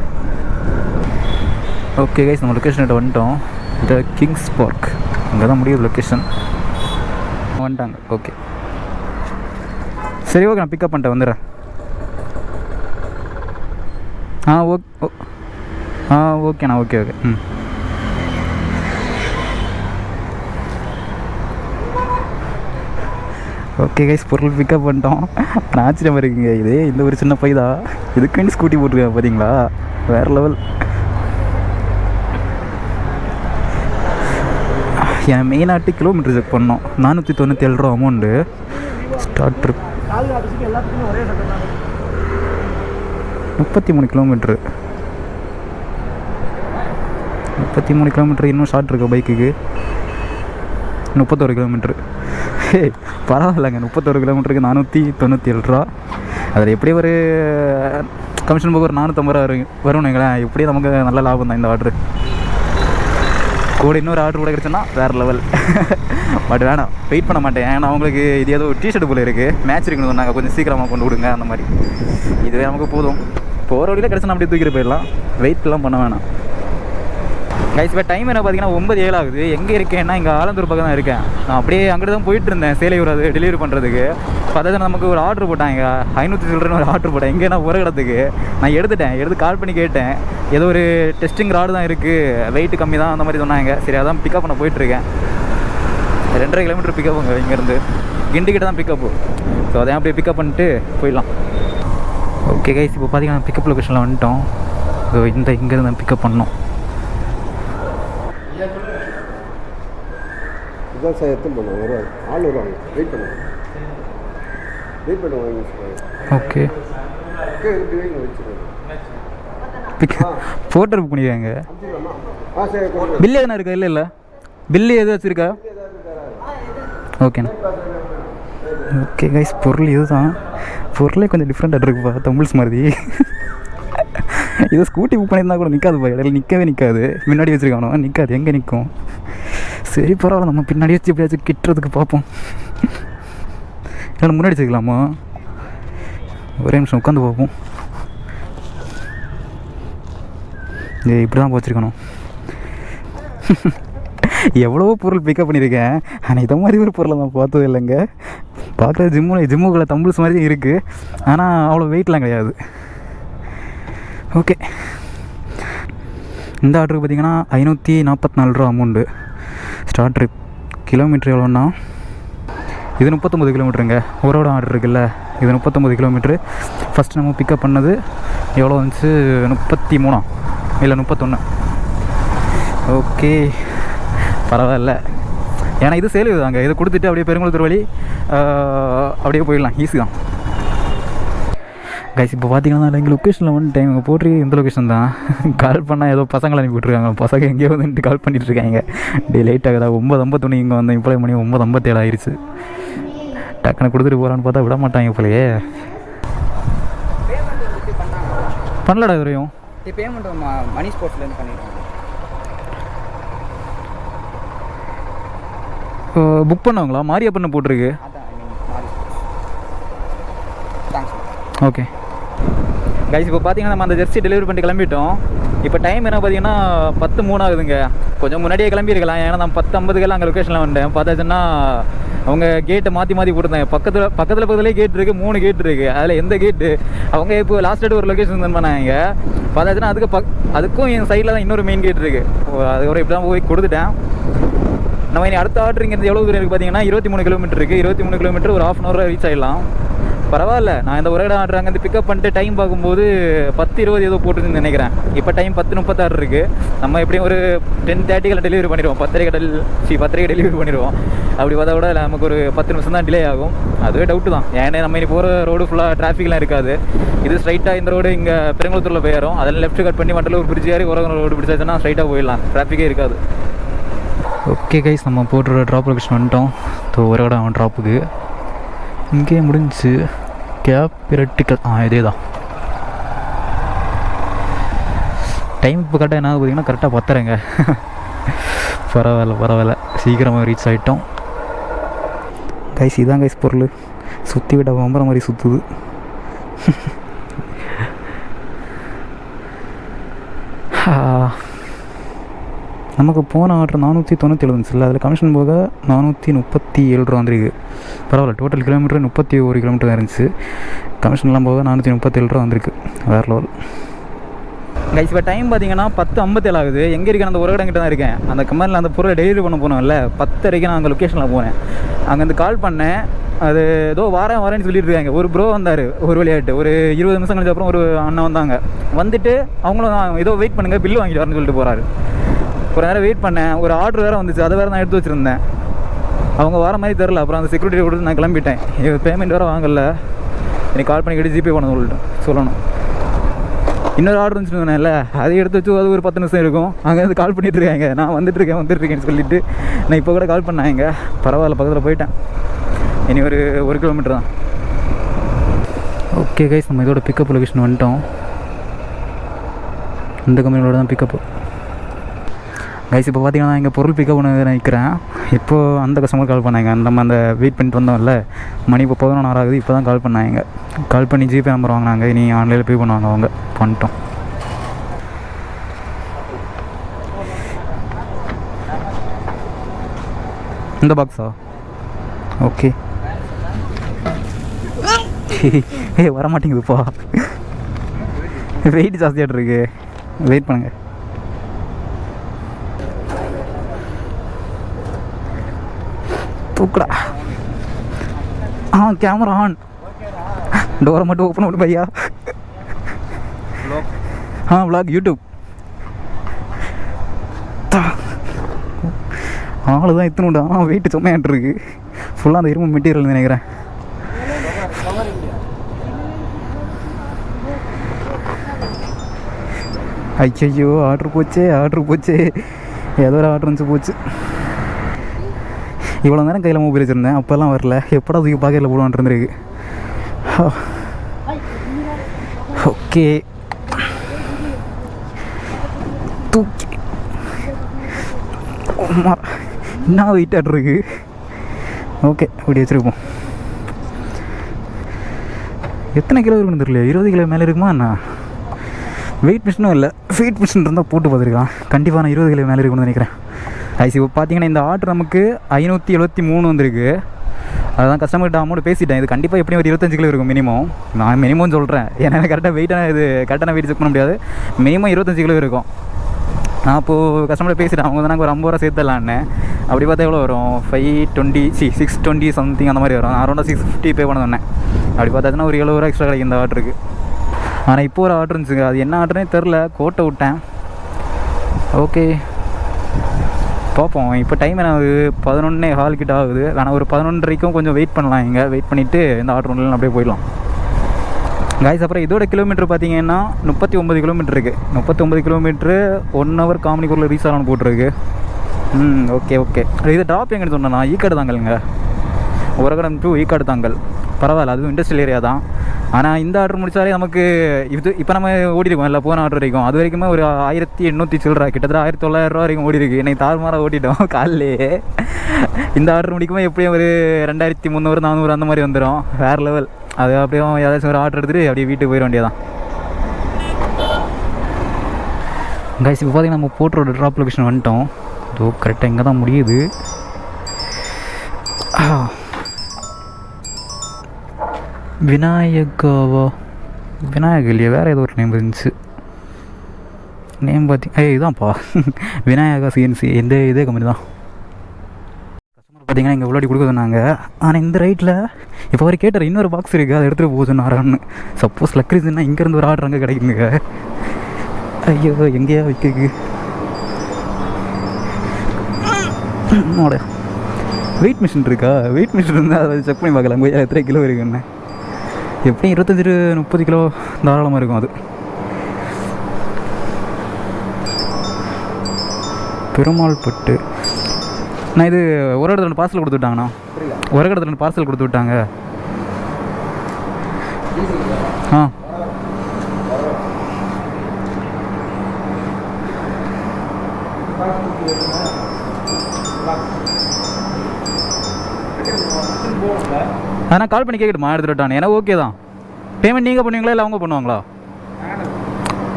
ஓகே கைஸ், நம்ம லொக்கேஷன்கிட்ட வந்துட்டோம். இந்த கிங்ஸ் பார்க் அங்கே தான் முடியுது லொக்கேஷன். வந்துட்டாங்க. ஓகே சரி, ஓகே, நான் பிக்கப் பண்ணிட்டேன், வந்துடுறேன். ஓகேண்ணா. ஓகே. ஓகே கைஸ், பொருள் பிக்கப் பண்ணிட்டோம். நான் ஆச்சரியமாக இருக்குங்க. இதே இந்த ஒரு சின்ன பை தான், இதுக்கு ஸ்கூட்டி போட்டிருக்கேன் பார்த்தீங்களா, வேறு லெவல். என் மெயினாட்டு கிலோமீட்டர் செக் பண்ணோம். 497 ரூபா amount. Start trip 33 kilometre. 33 kilometre இன்னும் ஷார்ட் இருக்கு பைக்குக்கு. 31 கிலோமீட்ரு. பரவாயில்லைங்க, 31 கிலோமீட்டருக்கு 497 ரூபா. அதில் எப்படி ஒரு கமிஷன் போக ஒரு 450 ரூபா வரும்னு வைங்களேன். எப்படியும் நமக்கு நல்ல லாபம் தான் இந்த ஆர்டரு. கூட இன்னொரு ஆர்டர் கூட கிடச்சுன்னா வேறு லெவல். பட் வேணாம், வெயிட் பண்ண மாட்டேன். ஏன்னா அவங்களுக்கு இது ஏதோ டிஷர்ட் போல் இருக்குது, மேட்ச் இருக்குன்னு சொன்னாங்க, கொஞ்சம் சீக்கிரமாக கொண்டு விடுங்க அந்த மாதிரி. இதுவே நமக்கு போதும். போகிற வழியில் கிடச்சுன்னா அப்படியே தூக்கிட்டு போயிடலாம், வெயிட்லாம் பண்ண வேணாம் கைஸ். இப்போ டைம் என்ன பார்த்தீங்கன்னா 9:07 ஆகுது. எங்கே இருக்கேன்னா இங்கே ஆலந்தூர் பக்கம் தான் இருக்கேன். நான் அப்படியே அங்கிட்டு தான் போயிட்டு இருந்தேன், சேலையூர் அது டெலிவரி பண்ணுறதுக்கு. பார்த்தா நமக்கு ஒரு ஆர்டர் போட்டாங்க, 500 சில்லறன்னு ஒரு ஆர்டர் போட்டேன். எங்கேனா ஒரு இடத்துக்கு நான் எடுத்து கால் பண்ணி கேட்டேன். ஏதோ ஒரு டெஸ்டிங் ராடு தான் இருக்குது, வெயிட் கம்மி தான் அந்த மாதிரி சொன்னாங்க. சரி, அதான் பிக்கப் பண்ண போயிட்டுருக்கேன். 2.5 கிலோமீட்டர் பிக்கப்புங்க இங்கேருந்து. கிண்டிக்கிட்ட தான் பிக்கப்பு. ஸோ அதையும் அப்படியே பிக்கப் பண்ணிட்டு போயிடலாம். ஓகே கைஸ், இப்போ பார்த்தீங்கன்னா பிக்கப் லொக்கேஷனில் வந்துட்டோம். ஸோ இங்கேருந்து தான் பிக்கப் பண்ணோம். இதான் சார் எடுத்து பண்ணுவோம். வருவாங்க, ஆள் வருவாங்க. வெயிட் பண்ணுவோம். ஓகே, ஃபோட்டோ புக் பண்ணிடுவாங்க. பில்லு எதுனா இருக்கா? இல்லை பில்லு எது வச்சுருக்கா? ஓகேண்ணா. ஓகே கைஸ், பொருள் இதுதான். பொருளே கொஞ்சம் டிஃப்ரெண்ட்டாக இருக்குப்பா, தமிழ்ஸ் மாதிரி. இதை ஸ்கூட்டி புக் பண்ணியிருந்தா கூட நிற்காதுப்பா, இடையில நிற்காது. முன்னாடி வச்சுருக்கானோ நிற்காது, எங்கே நிற்கும்? சரி பரவாயில்ல, நம்ம பின்னாடி வச்சு எப்படியாச்சும் கிட்டுறதுக்கு பார்ப்போம். இல்லை முன்னாடி வச்சுக்கலாமா? ஒரே நிமிஷம் உட்காந்து பார்ப்போம். இப்படி தான் வச்சுருக்கணும். எவ்வளவோ பொருள் பிக்கப் பண்ணியிருக்கேன், ஆனால் இதை மாதிரி ஒரு பொருளை நான் பார்த்தது இல்லைங்க. பார்க்குற ஜிம்முக்குள்ளே தம்பிள்ஸ் மாதிரி இருக்குது, ஆனால் அவ்வளோ வெயிட்லாம் கிடையாது. ஓகே, இந்த ஆர்டருக்கு பார்த்திங்கன்னா 544 ரூபா அமௌண்ட்டு. ஸ்டார்ட் ட்ரிப் கிலோமீட்டர் எவ்வளோன்னா, இது 39 கிலோமீட்டருங்க. ஒரோட ஆர்டர் இருக்குல்ல, இது 39 கிலோமீட்ரு. ஃபஸ்ட்டு நம்ம பிக்கப் பண்ணது எவ்வளோ வந்துச்சு? 33 இல்லை 31. ஓகே, பரவாயில்ல. ஏன்னா இது சேல் தாங்க, இதை கொடுத்துட்டு அப்படியே பெருங்குளத்தூர் வழி அப்படியே போயிடலாம், ஈஸி தான் கைஸ். இப்போ பார்த்தீங்கன்னா எங்கள் லொக்கேஷனில் வந்து டைம் இங்கே போட்டு இந்த லொக்கேஷன் தான். கால் பண்ணால் ஏதோ பசங்களை அனுப்பிவிட்ருக்காங்க, பசங்க எங்கேயோ வந்துட்டு கால் பண்ணிட்டுருக்காங்க. டே லேட் ஆகுதா, 9:50 இங்கே வந்தேன், இப்போ மணி 9:57 ஆயிடுச்சு. டக்குன்னு கொடுத்துட்டு போகிறான்னு பார்த்தா விட மாட்டாங்க இப்போலையே. பண்ணலடா இது வரையும் பேமெண்ட் மணி ஸ்போர்ட்ஸ்லேருந்து பண்ணிடுவாங்க. புக் பண்ணவங்களா? மாரியப்பண்ண போட்டிருக்கு. ஓகே கைஸ், இப்போ பார்த்தீங்கன்னா நம்ம அந்த ஜெர்சி டெலிவரி பண்ணிட்டு கிளம்பிட்டோம். இப்போ டைம் என்ன பார்த்தீங்கன்னா 10:03 ஆகுதுங்க. கொஞ்சம் முன்னாடியே கிளம்பியிருக்கலாம், ஏன்னா நான் 10:50 அங்கே லொக்கேஷனில் வந்துட்டேன். பார்த்தாச்சுன்னா அவங்க கேட்டை மாற்றி போட்டிருந்தாங்க. பக்கத்துலேயே கேட் இருக்குது, 3 கேட் இருக்குது. அதில் எந்த கேட்டு அவங்க இப்போ லாஸ்ட் டேட் ஒரு லொக்கேஷன் தான் பண்ணாங்க. பார்த்தாச்சுன்னா அதுக்கும் என் சைடில் தான் இன்னொரு மெயின் கேட் இருக்குது. அதுக்கப்புறம் இப்படி தான் போய் கொடுத்துட்டேன். நம்ம இனி அடுத்த ஆர்டருங்கிறது எவ்வளோ தூரம் இருக்குது பார்த்தீங்கன்னா 23 கிலோமீட்டர் இருக்குது. 23 கிலோமீட்டர் ஒரு 1/2 hour ரீச் ஆகிடலாம். பரவாயில்ல. நான் இந்த ஒரே இடம் ஆர்டர் அங்கே பிக்கப் பண்ணிட்டு டைம் பார்க்கும்போது 10:20 ஏதோ போட்டுருந்துன்னு நினைக்கிறேன். இப்போ டைம் 10:36 இருக்குது. நம்ம எப்படியும் ஒரு 10:30 டெலிவரி பண்ணிடுவோம், 10:30 டெலிவரி பண்ணிடுவோம். அப்படி பார்த்தா கூட நமக்கு ஒரு 10 நிமிஷம் தான் டிலே ஆகும். அதுவே டவுட்டு தான், ஏன்னா நம்ம இனி போகிற ரோடு ஃபுல்லாக டிராஃபிக்லாம் இருக்காது. இது ஸ்ட்ரைட்டாக இந்த ரோடு இங்கே பெருங்குளத்தூரில் போயிடும். அதில் லெஃப்ட் கட் பண்ணி வண்டலூர் பிரிட்ஜ் ஏறி உரகம் ரோடு பிடிச்சாச்சுன்னா ஸ்ட்ரைட்டாக போயிடலாம், டிராஃபிக்கே இருக்காது. ஓகே கைஸ், நம்ம போட்டுற ட்ராப் லொக்கேஷன் வந்துட்டோம். ஒரு இடம் ட்ராப்புக்கு இங்கே முடிஞ்சிச்சு. கேபிரட்டிக்கல் இதே தான் டைம். இப்போ கரெக்டாக என்ன பார்த்தீங்கன்னா கரெக்டாக 10:30ங்க. பரவாயில்ல சீக்கிரமாக ரீச் ஆகிட்டோம் கைஸ். இதான் கைஸ் பொருள், சுற்றி விட்ட பம்பர மாதிரி சுற்றுது. நமக்கு போன ஆர்டர் 497 இருந்துச்சுல்ல, அதில் கமிஷன் போக 437 ரூபா வந்துருக்கு. பரவாயில்ல, டோட்டல் கிலோமீட்டர் 31 கிலோமீட்டர் தான் இருந்துச்சு. கமிஷன்லாம் போக 437 ரூபா வந்திருக்கு. வேறு லெவல் கைஸ். இப்போ டைம் பார்த்தீங்கன்னா 10:57 ஆகுது. எங்கே இருக்கேன்? அந்த ஒரு இடங்கிட்ட தான் இருக்கேன். அந்த கம்பெனியில் அந்த பொருளை டெலிவரி பண்ண போனோம்ல, 10:30 நான் அங்கே லொக்கேஷனில் போனேன். அங்கேருந்து கால் பண்ணேன். அது ஏதோ வரேன்னு சொல்லிட்டு இருக்காங்க. ஒரு ப்ரோ வந்தார் ஒரு விளையாட்டு, ஒரு 20 நிமிஷம் கழிச்ச அப்புறம் ஒரு அண்ணன் வந்தாங்க. வந்துட்டு அவங்களும் ஏதோ வெயிட் பண்ணுங்கள், பில்லு வாங்கிட்டு வரேன்னு சொல்லிட்டு போகிறாரு. ஒரு நேரம் வெயிட் பண்ணேன். ஒரு ஆர்டர் வேறு வந்துச்சு, அதை வேறு நான் எடுத்து வச்சுருந்தேன். அவங்க வர மாதிரி தெரில. அப்புறம் அந்த செக்யூரிட்டி கொடுத்து நான் கிளம்பிட்டேன். பேமெண்ட் வேறு வாங்கல. எனக்கு கால் பண்ணி ஜிபே பண்ண சொல்லணும். இன்னொரு ஆர்டர் வந்துச்சுருந்தேன்ல, அதை எடுத்து வச்சு அது ஒரு 10 நிமிஷம் இருக்கும். அங்கேருந்து கால் பண்ணிட்டுருக்காங்க, நான் வந்துட்டுருக்கேன்னு சொல்லிவிட்டு நான் இப்போ கூட கால் பண்ணாங்க. பரவாயில்ல, பக்கத்தில் போயிட்டேன். இனி ஒரு 1 கிலோமீட்டர் தான். ஓகே கைஸ், நம்ம இதோட பிக்கப் லொக்கேஷன் வந்துட்டோம். இந்த கம்பெனியோட தான் பிக்கப்பு கைஸ். இப்போ பார்த்தீங்கன்னா இங்கே பொருள் பிக்கப் பண்ண நினைக்கிறேன். இப்போது அந்த கஸ்டமர் கால் பண்ணாங்க. நம்ம அந்த வெயிட் பண்ணிட்டு வந்தோம்ல, மணி இப்போ 11 ஆகுது. இப்போ தான் கால் பண்ணாங்க. கால் பண்ணி ஜிபே நம்பர் வாங்கினாங்க. இனி ஆன்லைனில் பே பண்ணுவாங்க. அவங்க பண்ணிட்டோம். இந்த பாக்ஸா? ஓகே. வர மாட்டேங்குதுப்பா, வெயிட் ஜாஸ்தியாகிட்டு இருக்கு. வெயிட் பண்ணுங்க. தூக்குடா. Camera on. டோரை மட்டும் ஓப்பன் பண்ணு பையா. vlog YouTube. ஆளு தான் இத்தனை உண்டு. வெயிட்டு சும்மையான்ட்ருக்கு. ஃபுல்லாக அந்த இரும்பு மெட்டீரியல் நினைக்கிறேன். ஐயோ, ஆர்டர் போச்சே. ஏதோ ஒரு ஆர்டர் வந்துச்சு போச்சு. இவ்வளோ நேரம் கையில் மொபைல் வச்சுருந்தேன், அப்போல்லாம் வரல. எப்படா தூக்கி பாக்கெட்டில் போடுவான் இருந்திருக்கு. ஓகே, தூக்கி என்ன வெயிட்டாக இருக்கு. ஓகே, அப்படி வச்சுருப்போம். எத்தனை கிலோ இருக்குன்னு தெரியல. 20 கிலோ மேலே இருக்குமா என்ன? வெயிட் மிஷினும் இல்லை, வெயிட் மிஷின் இருந்தால் போட்டு பார்த்துருக்கலாம். கண்டிப்பாக நான் 20 கிலோ மேலே இருக்குன்னு நினைக்கிறேன். ஐசி இப்போ பார்த்தீங்கன்னா இந்த ஆர்டர் நமக்கு 573 வந்திருக்கு. அதுதான் கஸ்டமர்கிட்ட அமௌண்ட் பேசிட்டேன். இது கண்டிப்பாக எப்படியும் ஒரு 25 கிலோ இருக்கும் மினிமம். நான் மினிமம் சொல்கிறேன், ஏன்னா கரெக்டாக கரெக்டான வெயிட் செக் பண்ண முடியாது. மினிமம் 25 கிலோ இருக்கும். நான் இப்போது கஸ்டமர்கிட்ட பேசிட்டேன். அவங்க தான் ஒரு 50 ரூபா சேர்த்துலான்னு. அப்படி பார்த்தா எவ்வளோ வரும்? 620 சம்திங் அந்த மாதிரி வரும். அரௌண்டாக 650 பே பண்ண சொன்னேன். அப்படி பார்த்தாச்சுன்னா ஒரு 70 ரூபா எக்ஸ்ட்ரா கிடைக்கும் இந்த ஆர்டருக்கு. ஆனால் இப்போ ஒரு ஆர்டர் இருந்துச்சுங்க, அது என்ன ஆர்டர்னே தெரில, கோட்டை விட்டேன். ஓகே, பார்ப்போம். இப்போ டைம் என்ன ஆகுது, 11:15 கிட்ட ஆகுது. ஆனால் ஒரு 11:30க்கும் கொஞ்சம் வெயிட் பண்ணலாம். இங்கே வெயிட் பண்ணிவிட்டு இந்த ஆர்டர் ஒன்றில் அப்படியே போயிடலாம் காய்ஸ். அப்புறம் இதோட கிலோமீட்டர் பார்த்தீங்கன்னா 39 கிலோமீட்டர் இருக்குது. 39 கிலோமீட்ரு 1 ஹவர் காமனிக்குள்ளே ரீச் ஆகலான்னு போட்டிருக்கு. Okay okay. இது ட்ராப் எங்கன்னு சொன்னேன்னா ஈக்காடு தாங்கல்ங்க, உரகடம் டு ஈக்காடு தாங்கல். பரவாயில்ல, அதுவும் இண்டஸ்ட்ரியல் ஏரியா தான். ஆனால் இந்த ஆர்டர் முடித்தாலே நமக்கு இது இப்போ நம்ம ஓடிருக்கோம் இல்லை, போன ஆர்டர் வரைக்கும் அது வரைக்குமே ஒரு 1800 சில்லற, கிட்டத்தட்ட 1900 ரூபா வரைக்கும் ஓடி இருக்குது. இன்னைக்கு தாறுமாறாக ஓட்டிட்டோம் காலையிலே. இந்த ஆர்டர் முடிக்கும்போது எப்படியும் ஒரு 2300 400 அந்த மாதிரி வந்துடும். வேறு லெவல். அது அப்படியே ஏதாச்சும் ஒரு ஆர்டர் எடுத்துகிட்டு அப்படியே வீட்டுக்கு போயிட வேண்டியதான் கைஸ். இப்போ பார்த்தீங்கன்னா நம்ம போட்டரோட ட்ராப் லொக்கேஷன் வந்துட்டோம். இதோ கரெக்டாக இங்கே தான் முடியுது. விநாயகாவா, விநாயகா இல்லையா, வேறு ஏதோ ஒரு நேம் இருந்துச்சு. நேம் இதான்ப்பா விநாயகா சிஎன்சி. இதே கம்பெனி தான். கஸ்டமர் பார்த்தீங்கன்னா இங்கே உள்ளாடி கொடுக்க சொன்னாங்க. ஆனால் இந்த ரைட்டில் இப்போ அவர் கேட்டார் இன்னொரு பாக்ஸ் இருக்குது, அதை எடுத்துகிட்டு போக சொன்னாரான்னு. சப்போஸ் லக்ரிஸ்ன்னா இங்கேருந்து ஒரு ஆர்டர் அங்கே கிடைக்குங்க. ஐயோ எங்கேயா வைக்க வெயிட் மிஷின் இருக்கா? வெயிட் மிஷின் இருந்தால் அதை செக் பண்ணி பார்க்கலாம் கொஞ்சம் எத்தனை கிலோ இருக்குன்னு. எப்படியும் 25-30 கிலோ தாராளமாக இருக்கும் அது. பெருமாள் பட்டு நான் இது ஒரு இடத்துல பார்சல் கொடுத்து விட்டாங்கண்ணா. ஒரு இடத்துல பார்சல் கொடுத்து விட்டாங்க. ஆ ஆனால் கால் பண்ணி கேட்கட்டுமா எடுத்துட்டானே? ஏன்னா ஓகே தான். பேமெண்ட் நீங்கள் பண்ணுவீங்களா இல்லை அவங்க பண்ணுவாங்களா?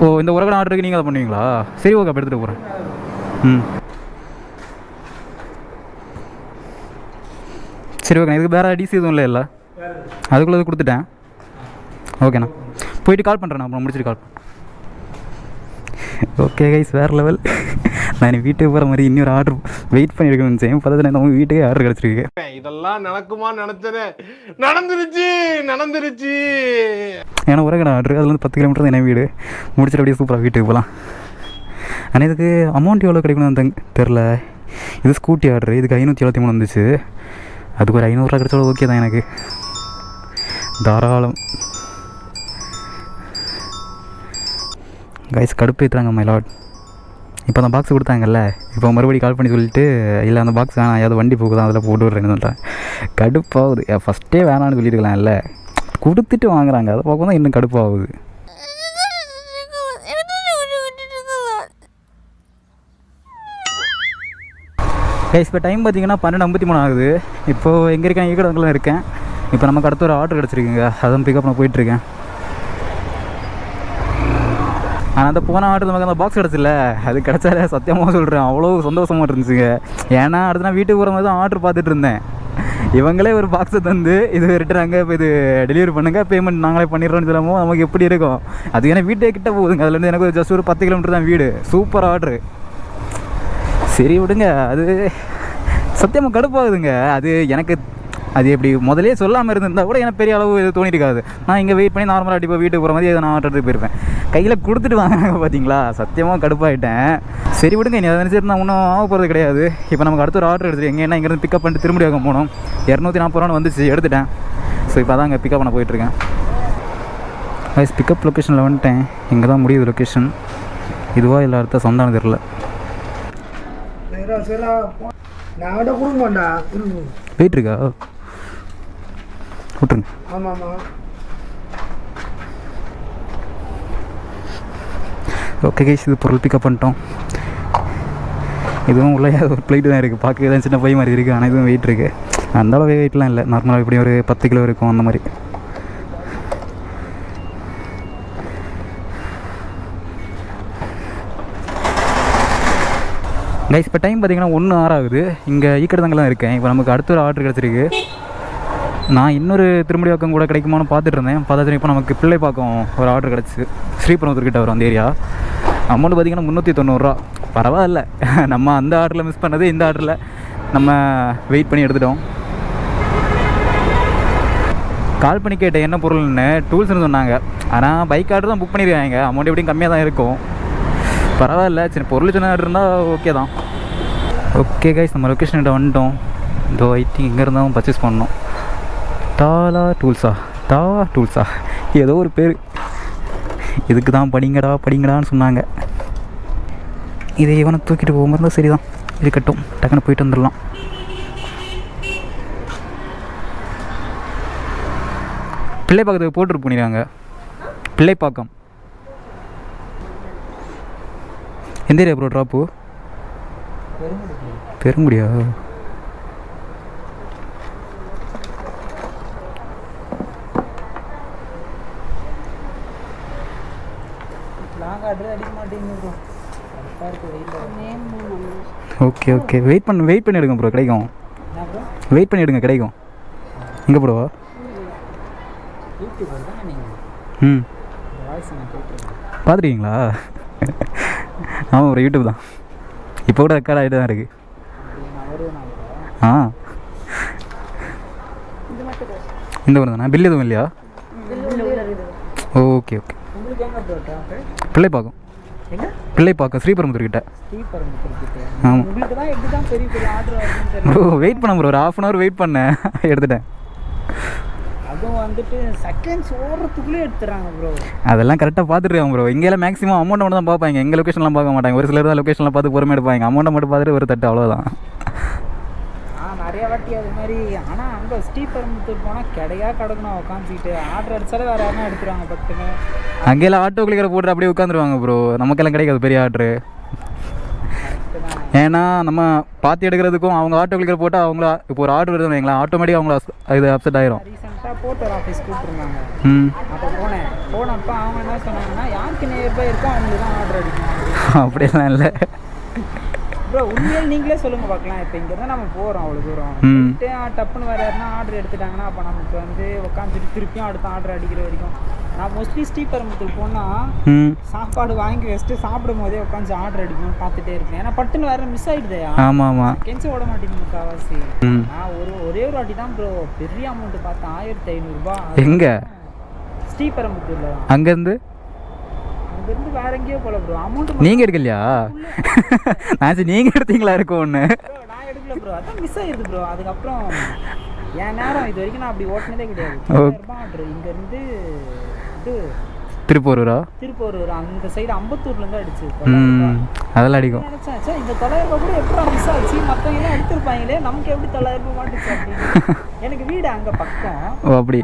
ஓ, இந்த உரகடம் ஆர்டருக்கு நீங்கள் அதை பண்ணுவீங்களா? சரி ஓகே, அப்போ எடுத்துகிட்டு போகிறேன். சரி ஓகேண்ணா. இதுக்கு வேறு டிசி எதுவும் இல்லை? அதுக்குள்ளே கொடுத்துட்டேன். ஓகேண்ணா, போயிட்டு கால் பண்ணுறேண்ணா. அப்புறம் முடிச்சுட்டு கால். ஓகே கைஸ், வேறு லெவல். நான் வீட்டுக்கு போகிற மாதிரி இன்னொரு ஆர்டர் வெயிட் பண்ணியிருக்கேன்னு செய்யும். பக்கத்தில் நம்ம வீட்டுக்கே ஆர்டர் கிடச்சிருக்கு. இதெல்லாம் நடக்குமா நினச்சேன், நடந்துருச்சு. ஏன்னா உரகடை ஆர்டர், அதில் 10 கிலோமீட்டர் தான் என் வீடு. முடிச்சுட்டு அப்படியே சூப்பராக வீட்டுக்கு போகலாம். ஆனால் இதுக்கு அமௌண்ட் எவ்வளோ கிடைக்கணும்னு தெரில. இது ஸ்கூட்டி ஆர்டர், இதுக்கு 573 வந்துச்சு. அதுக்கு ஒரு 500 ரூபா கிடைச்சாலும் ஓகே தான் எனக்கு, தாராளம். கைஸ் கடுப்பு ஏற்றுறாங்க மைலாட். இப்போ அந்த பாக்ஸ் கொடுத்தாங்கல்ல, இப்போ மறுபடியும் கால் பண்ணி சொல்லிட்டு இல்லை அந்த பாக்ஸ் வேணாம், ஏதாவது வண்டி போகுதான் அதில் போட்டு விட்றேன்னு சொல்கிறேன். கடுப்பாகுது. ஃபஸ்ட்டே வேணான்னு சொல்லியிருக்கலாம் இல்லை, கொடுத்துட்டு வாங்குறாங்க. அதை பார்க்க தான் இன்னும் கடுப்பாகுது. கைஸ் இப்போ டைம் பார்த்தீங்கன்னா 12:53 ஆகுது. இப்போது எங்கே இருக்கேன்? ஈக்கடத்தில் இருக்கேன். இப்போ நமக்கு அடுத்த ஒரு ஆர்டர் கிடச்சிருக்குங்க, அதான் பிக்கப் நான் போயிட்டுருக்கேன். ஆனால் அந்த போன ஆர்டர் நமக்கு அந்த பாக்ஸ் கிடச்சில்ல, அது கிடச்சாலே சத்தியமாக சொல்கிறேன் அவ்வளோ சந்தோஷமாக இருந்துச்சுங்க. ஏன்னா அடுத்து நான் வீட்டுக்கு போகிற மாதிரி தான் ஆர்டர் பார்த்துட்டு இருந்தேன். இவங்களே ஒரு பாக்ஸை தந்து இது ரிட்டர்னாங்க, இப்போ இது டெலிவரி பண்ணுங்கள், பேமெண்ட் நாங்களே பண்ணிடுறோன்னு சொல்லும்போது நமக்கு எப்படி இருக்கும்? அது ஏன்னா வீட்டே கிட்ட போகுதுங்க. அதுலேருந்து எனக்கு ஜஸ்ட் ஒரு 10 கிலோமீட்டர் தான் வீடு. Super order. சரி விடுங்க, அது சத்தியமாக கடுப்பாகுதுங்க. அது எனக்கு அது எப்படி முதலே சொல்லாமல் இருந்திருந்தால் கூட எனக்கு பெரிய அளவு இது தோணிருக்காது. நான் இங்கே வெயிட் பண்ணி நார்மலாக இப்போ வீட்டுக்கு போகிற மாதிரி நான் ஆர்டர் எடுத்து போயிருப்பேன். கையில் கொடுத்துட்டு வாங்கினாங்க பார்த்தீங்களா, சத்தியமாக கடுப்பாயிட்டேன். சரி விடுங்க, நீ அதை நினச்சிட்டு நான் ஒன்றும் ஆக போகிறது கிடையாது. இப்போ நமக்கு அடுத்த ஒரு ஆர்டர் எடுத்துட்டு எங்கன்னா இங்கேருந்து பிக்கப் பண்ணிட்டு திரும்பி வாங்க போகணும். 240 ரூபான்னு வந்துச்சு, எடுத்துட்டேன். ஸோ இப்போ அதான் அங்கே பிக்கப் பண்ண போயிட்டுருக்கேன். கைஸ் பிக்கப் லொக்கேஷனில் வந்துட்டேன். இங்கே தான் முடியுது லொக்கேஷன். இதுவா இல்லை அடுத்த சொந்தானு தெரில. வெயிட் இருக்கா? விட்டுருங்க. ஓகே கைஸ், இது பொருள் பிக்கப் பண்ணிட்டோம். இதுவும் உள்ள ஒரு பிளேட்டு தான் இருக்குது. பார்க்க தான் சின்ன பை மாதிரி இருக்குது, ஆனால் இதுவும் வெயிட் இருக்குது. அந்தளவு வெயிட்லாம் இல்லை, நார்மலாக இப்படி ஒரு 10 கிலோ இருக்கும் அந்த மாதிரி. கைஸ் இப்போ டைம் பார்த்தீங்கன்னா 1:06 ஆகுது. இங்கே ஈக்கடத்தங்கலாம் இருக்கேன். இப்போ நமக்கு அடுத்த ஒரு ஆர்டர் கிடச்சிருக்கு. நான் இன்னொரு திருமடிவாக்கம் கூட கிடைக்குமான்னு பார்த்துட்டு இருந்தேன். பார்த்தா இப்போ நமக்கு பிள்ளைப்பாக்கம் ஒரு ஆர்டர் கிடச்சி, ஸ்ரீபெரும்புதூர்கிட்ட வரும் அந்த ஏரியா. அமௌண்ட் பார்த்திங்கன்னா 390 ரூபா. பரவாயில்ல, நம்ம அந்த ஆர்டரில் மிஸ் பண்ணது இந்த ஆர்டரில் நம்ம வெயிட் பண்ணி எடுத்துட்டோம். கால் பண்ணி கேட்டேன் என்ன பொருள்னு, டூல்ஸ்னு சொன்னாங்க. ஆனால் பைக் ஆர்டர் தான் புக் பண்ணியிருக்காங்க. அமௌண்ட் எப்படியும் கம்மியாக தான் இருக்கும். பரவாயில்ல, சின்ன பொருள் சின்ன ஆர்டர் இருந்தால் ஓகே தான். ஓகே கைஸ், நம்ம லொக்கேஷன்கிட்ட வந்துட்டோம். இதோ ஐ திங்க் இங்கே இருந்தாலும் பர்ச்சேஸ் பண்ணோம். டாலா டூல்ஸா ஏதோ ஒரு பேர். இதுக்கு தான் படிங்கடான்னு சொன்னாங்க. இதை இவனை தூக்கிட்டு போகும்போது தான் சரி தான், இருக்கட்டும், டக்குன்னு போயிட்டு வந்துடலாம். பிள்ளைப்பாக்கத்துக்கு போட்டு பண்ணிடுறாங்க. பிள்ளைப்பாக்கம் எந்த ஏரியா ப்ரோ ட்ராப்பு? பெருங்குடியா? ஓகே வெயிட் பண்ணி எடுங்க ப்ரோ, கிடைக்கும். வெயிட் பண்ணி எடுங்க, கிடைக்கும். இங்கே ப்ரோவா? ம், பார்த்துருக்கீங்களா? ஆமாம் ப்ரோ, யூடியூப் தான். இப்போ கூட ரெக்கார்ட் ஆகிட்டு தான் இருக்குது. ஆ, இந்த மாதிரி தானே? பில் எதுவும் இல்லையா? ஓகே. பிள்ளைப்பாக்கம் ஸ்ரீபெரும்புத்தூர்கிட்ட. ஆமாம் ப்ரோ, வெயிட் பண்ண ப்ரோ, ஒரு 1/2 hour வெயிட் பண்ணேன், எடுத்துட்டேன். அதுவும் வந்துட்டு செகண்ட்ஸ் ஓடுறதுக்குள்ளே எடுத்துறாங்க ப்ரோ. அதெல்லாம் கரெக்டாக பார்த்துருக்காங்க ப்ரோ. இங்கெல்லாம் மேக்ஸிமம் அமௌண்ட் மட்டும் தான் பார்ப்பாங்க, எங்கள் லொக்கேஷன்லாம் பார்க்க மாட்டாங்க. ஒரு சிலர் தான் லொக்கேஷன்லாம் பார்த்து பொறுமை எடுப்பாங்க. அமௌண்ட்டை மட்டும் பார்த்துட்டு ஒரு தட்டு, அவ்வளோதான். நிறைய வாட்டி அது மாதிரி. ஆனால் அங்கே ஸ்ரீபெரும்புத்தூர் போனால் கிடக்கணும் உட்காந்துக்கிட்டு. ஆர்டர் அடித்தாலே வேறு யாருன்னா எடுத்துருவாங்க பட்டுன்னு. அங்கெல்லாம் ஆட்டோ கிளிக்கரை போட்டு அப்படியே உட்காந்துருவாங்க ப்ரோ. நமக்கெல்லாம் கிடைக்காது பெரிய ஆர்டரு. ஏன்னா நம்ம பார்த்து எடுக்கிறதுக்கும் அவங்க ஆட்டோ கிளிக்கர் போட்டால் அவங்கள இப்போ ஒரு ஆர்டர் வருதுன்னு வைங்களேன், ஆட்டோமேட்டிக்காக அவங்கள இது அப்செட் ஆயிரும். ரீசெண்டாக போட்டர் ஆஃபீஸ் கூப்பிட்டுருந்தாங்க. ம், அப்போ போனப்போ அவங்க என்ன சொன்னாங்கன்னா, யாருக்கு நியர்பை இருக்கோ அவங்களுக்கு தான் ஆர்டர் அடிக்கணும். அப்படியெல்லாம் இல்லை ப்ரோ. உண்மையில் நீங்களே சொல்லுங்கள் பார்க்கலாம். இப்போ இங்கே தான் நம்ம போகிறோம் அவ்வளோ தூரம், டப்புன்னு வேறு யாருன்னா ஆர்டர் எடுத்துட்டாங்கன்னா அப்போ நமக்கு வந்து உட்காந்துட்டு திருப்பியும் அடுத்த ஆர்டர் அடிக்கிற வரைக்கும். நான் மோஸ்ட்லி ஸ்ரீபெரும்புத்தூர் போனால் சாப்பாடு வாங்கி வச்சுட்டு சாப்பிடும் போதே உட்காந்து ஆர்டர் அடிக்கணும்னு பார்த்துட்டே இருக்கேன். ஏன்னா பட்டுன்னு வேறு மிஸ் ஆகிடுதே. ஆமாம் கெஞ்சி ஓட மாட்டேங்குது முக்கால்வாசி. நான் ஒரே ஒரு வாட்டி தான் ப்ரோ பெரிய அமௌண்ட் பார்த்தேன், 1500 எங்கே? ஸ்ரீபெரும்புத்தூரில். அங்கேருந்து வேற எங்கேயோ போல ப்ரோ. அமௌண்ட் நீங்கள் எடுக்கலையா? நான் நீங்கள் எடுத்தீங்களா? இருக்கும் ஒன்று நான் எடுக்கல ப்ரோ, அதான் மிஸ் ஆயிடுது ப்ரோ. அதுக்கப்புறம் என் நேரம் இது வரைக்கும் நான் அப்படி ஓட்டினதே கிடையாது. ஆர்டர் இங்கேருந்து இது திருப்பூரா அந்த சைடு அம்பத்தூர்லேருந்து அடிச்சு. அதெல்லாம் அடிக்கும் நினச்சேன் சார், இந்த 900 ரூபா கூட எப்படி மிஸ் ஆச்சு, மற்றவங்க எல்லாம் எடுத்துருப்பாங்களே, நமக்கு எப்படி 900 ரூபாய் மாட்டுச்சு அப்படின்னு. எனக்கு வீடு அங்கே பக்கம். ஓ அப்படி.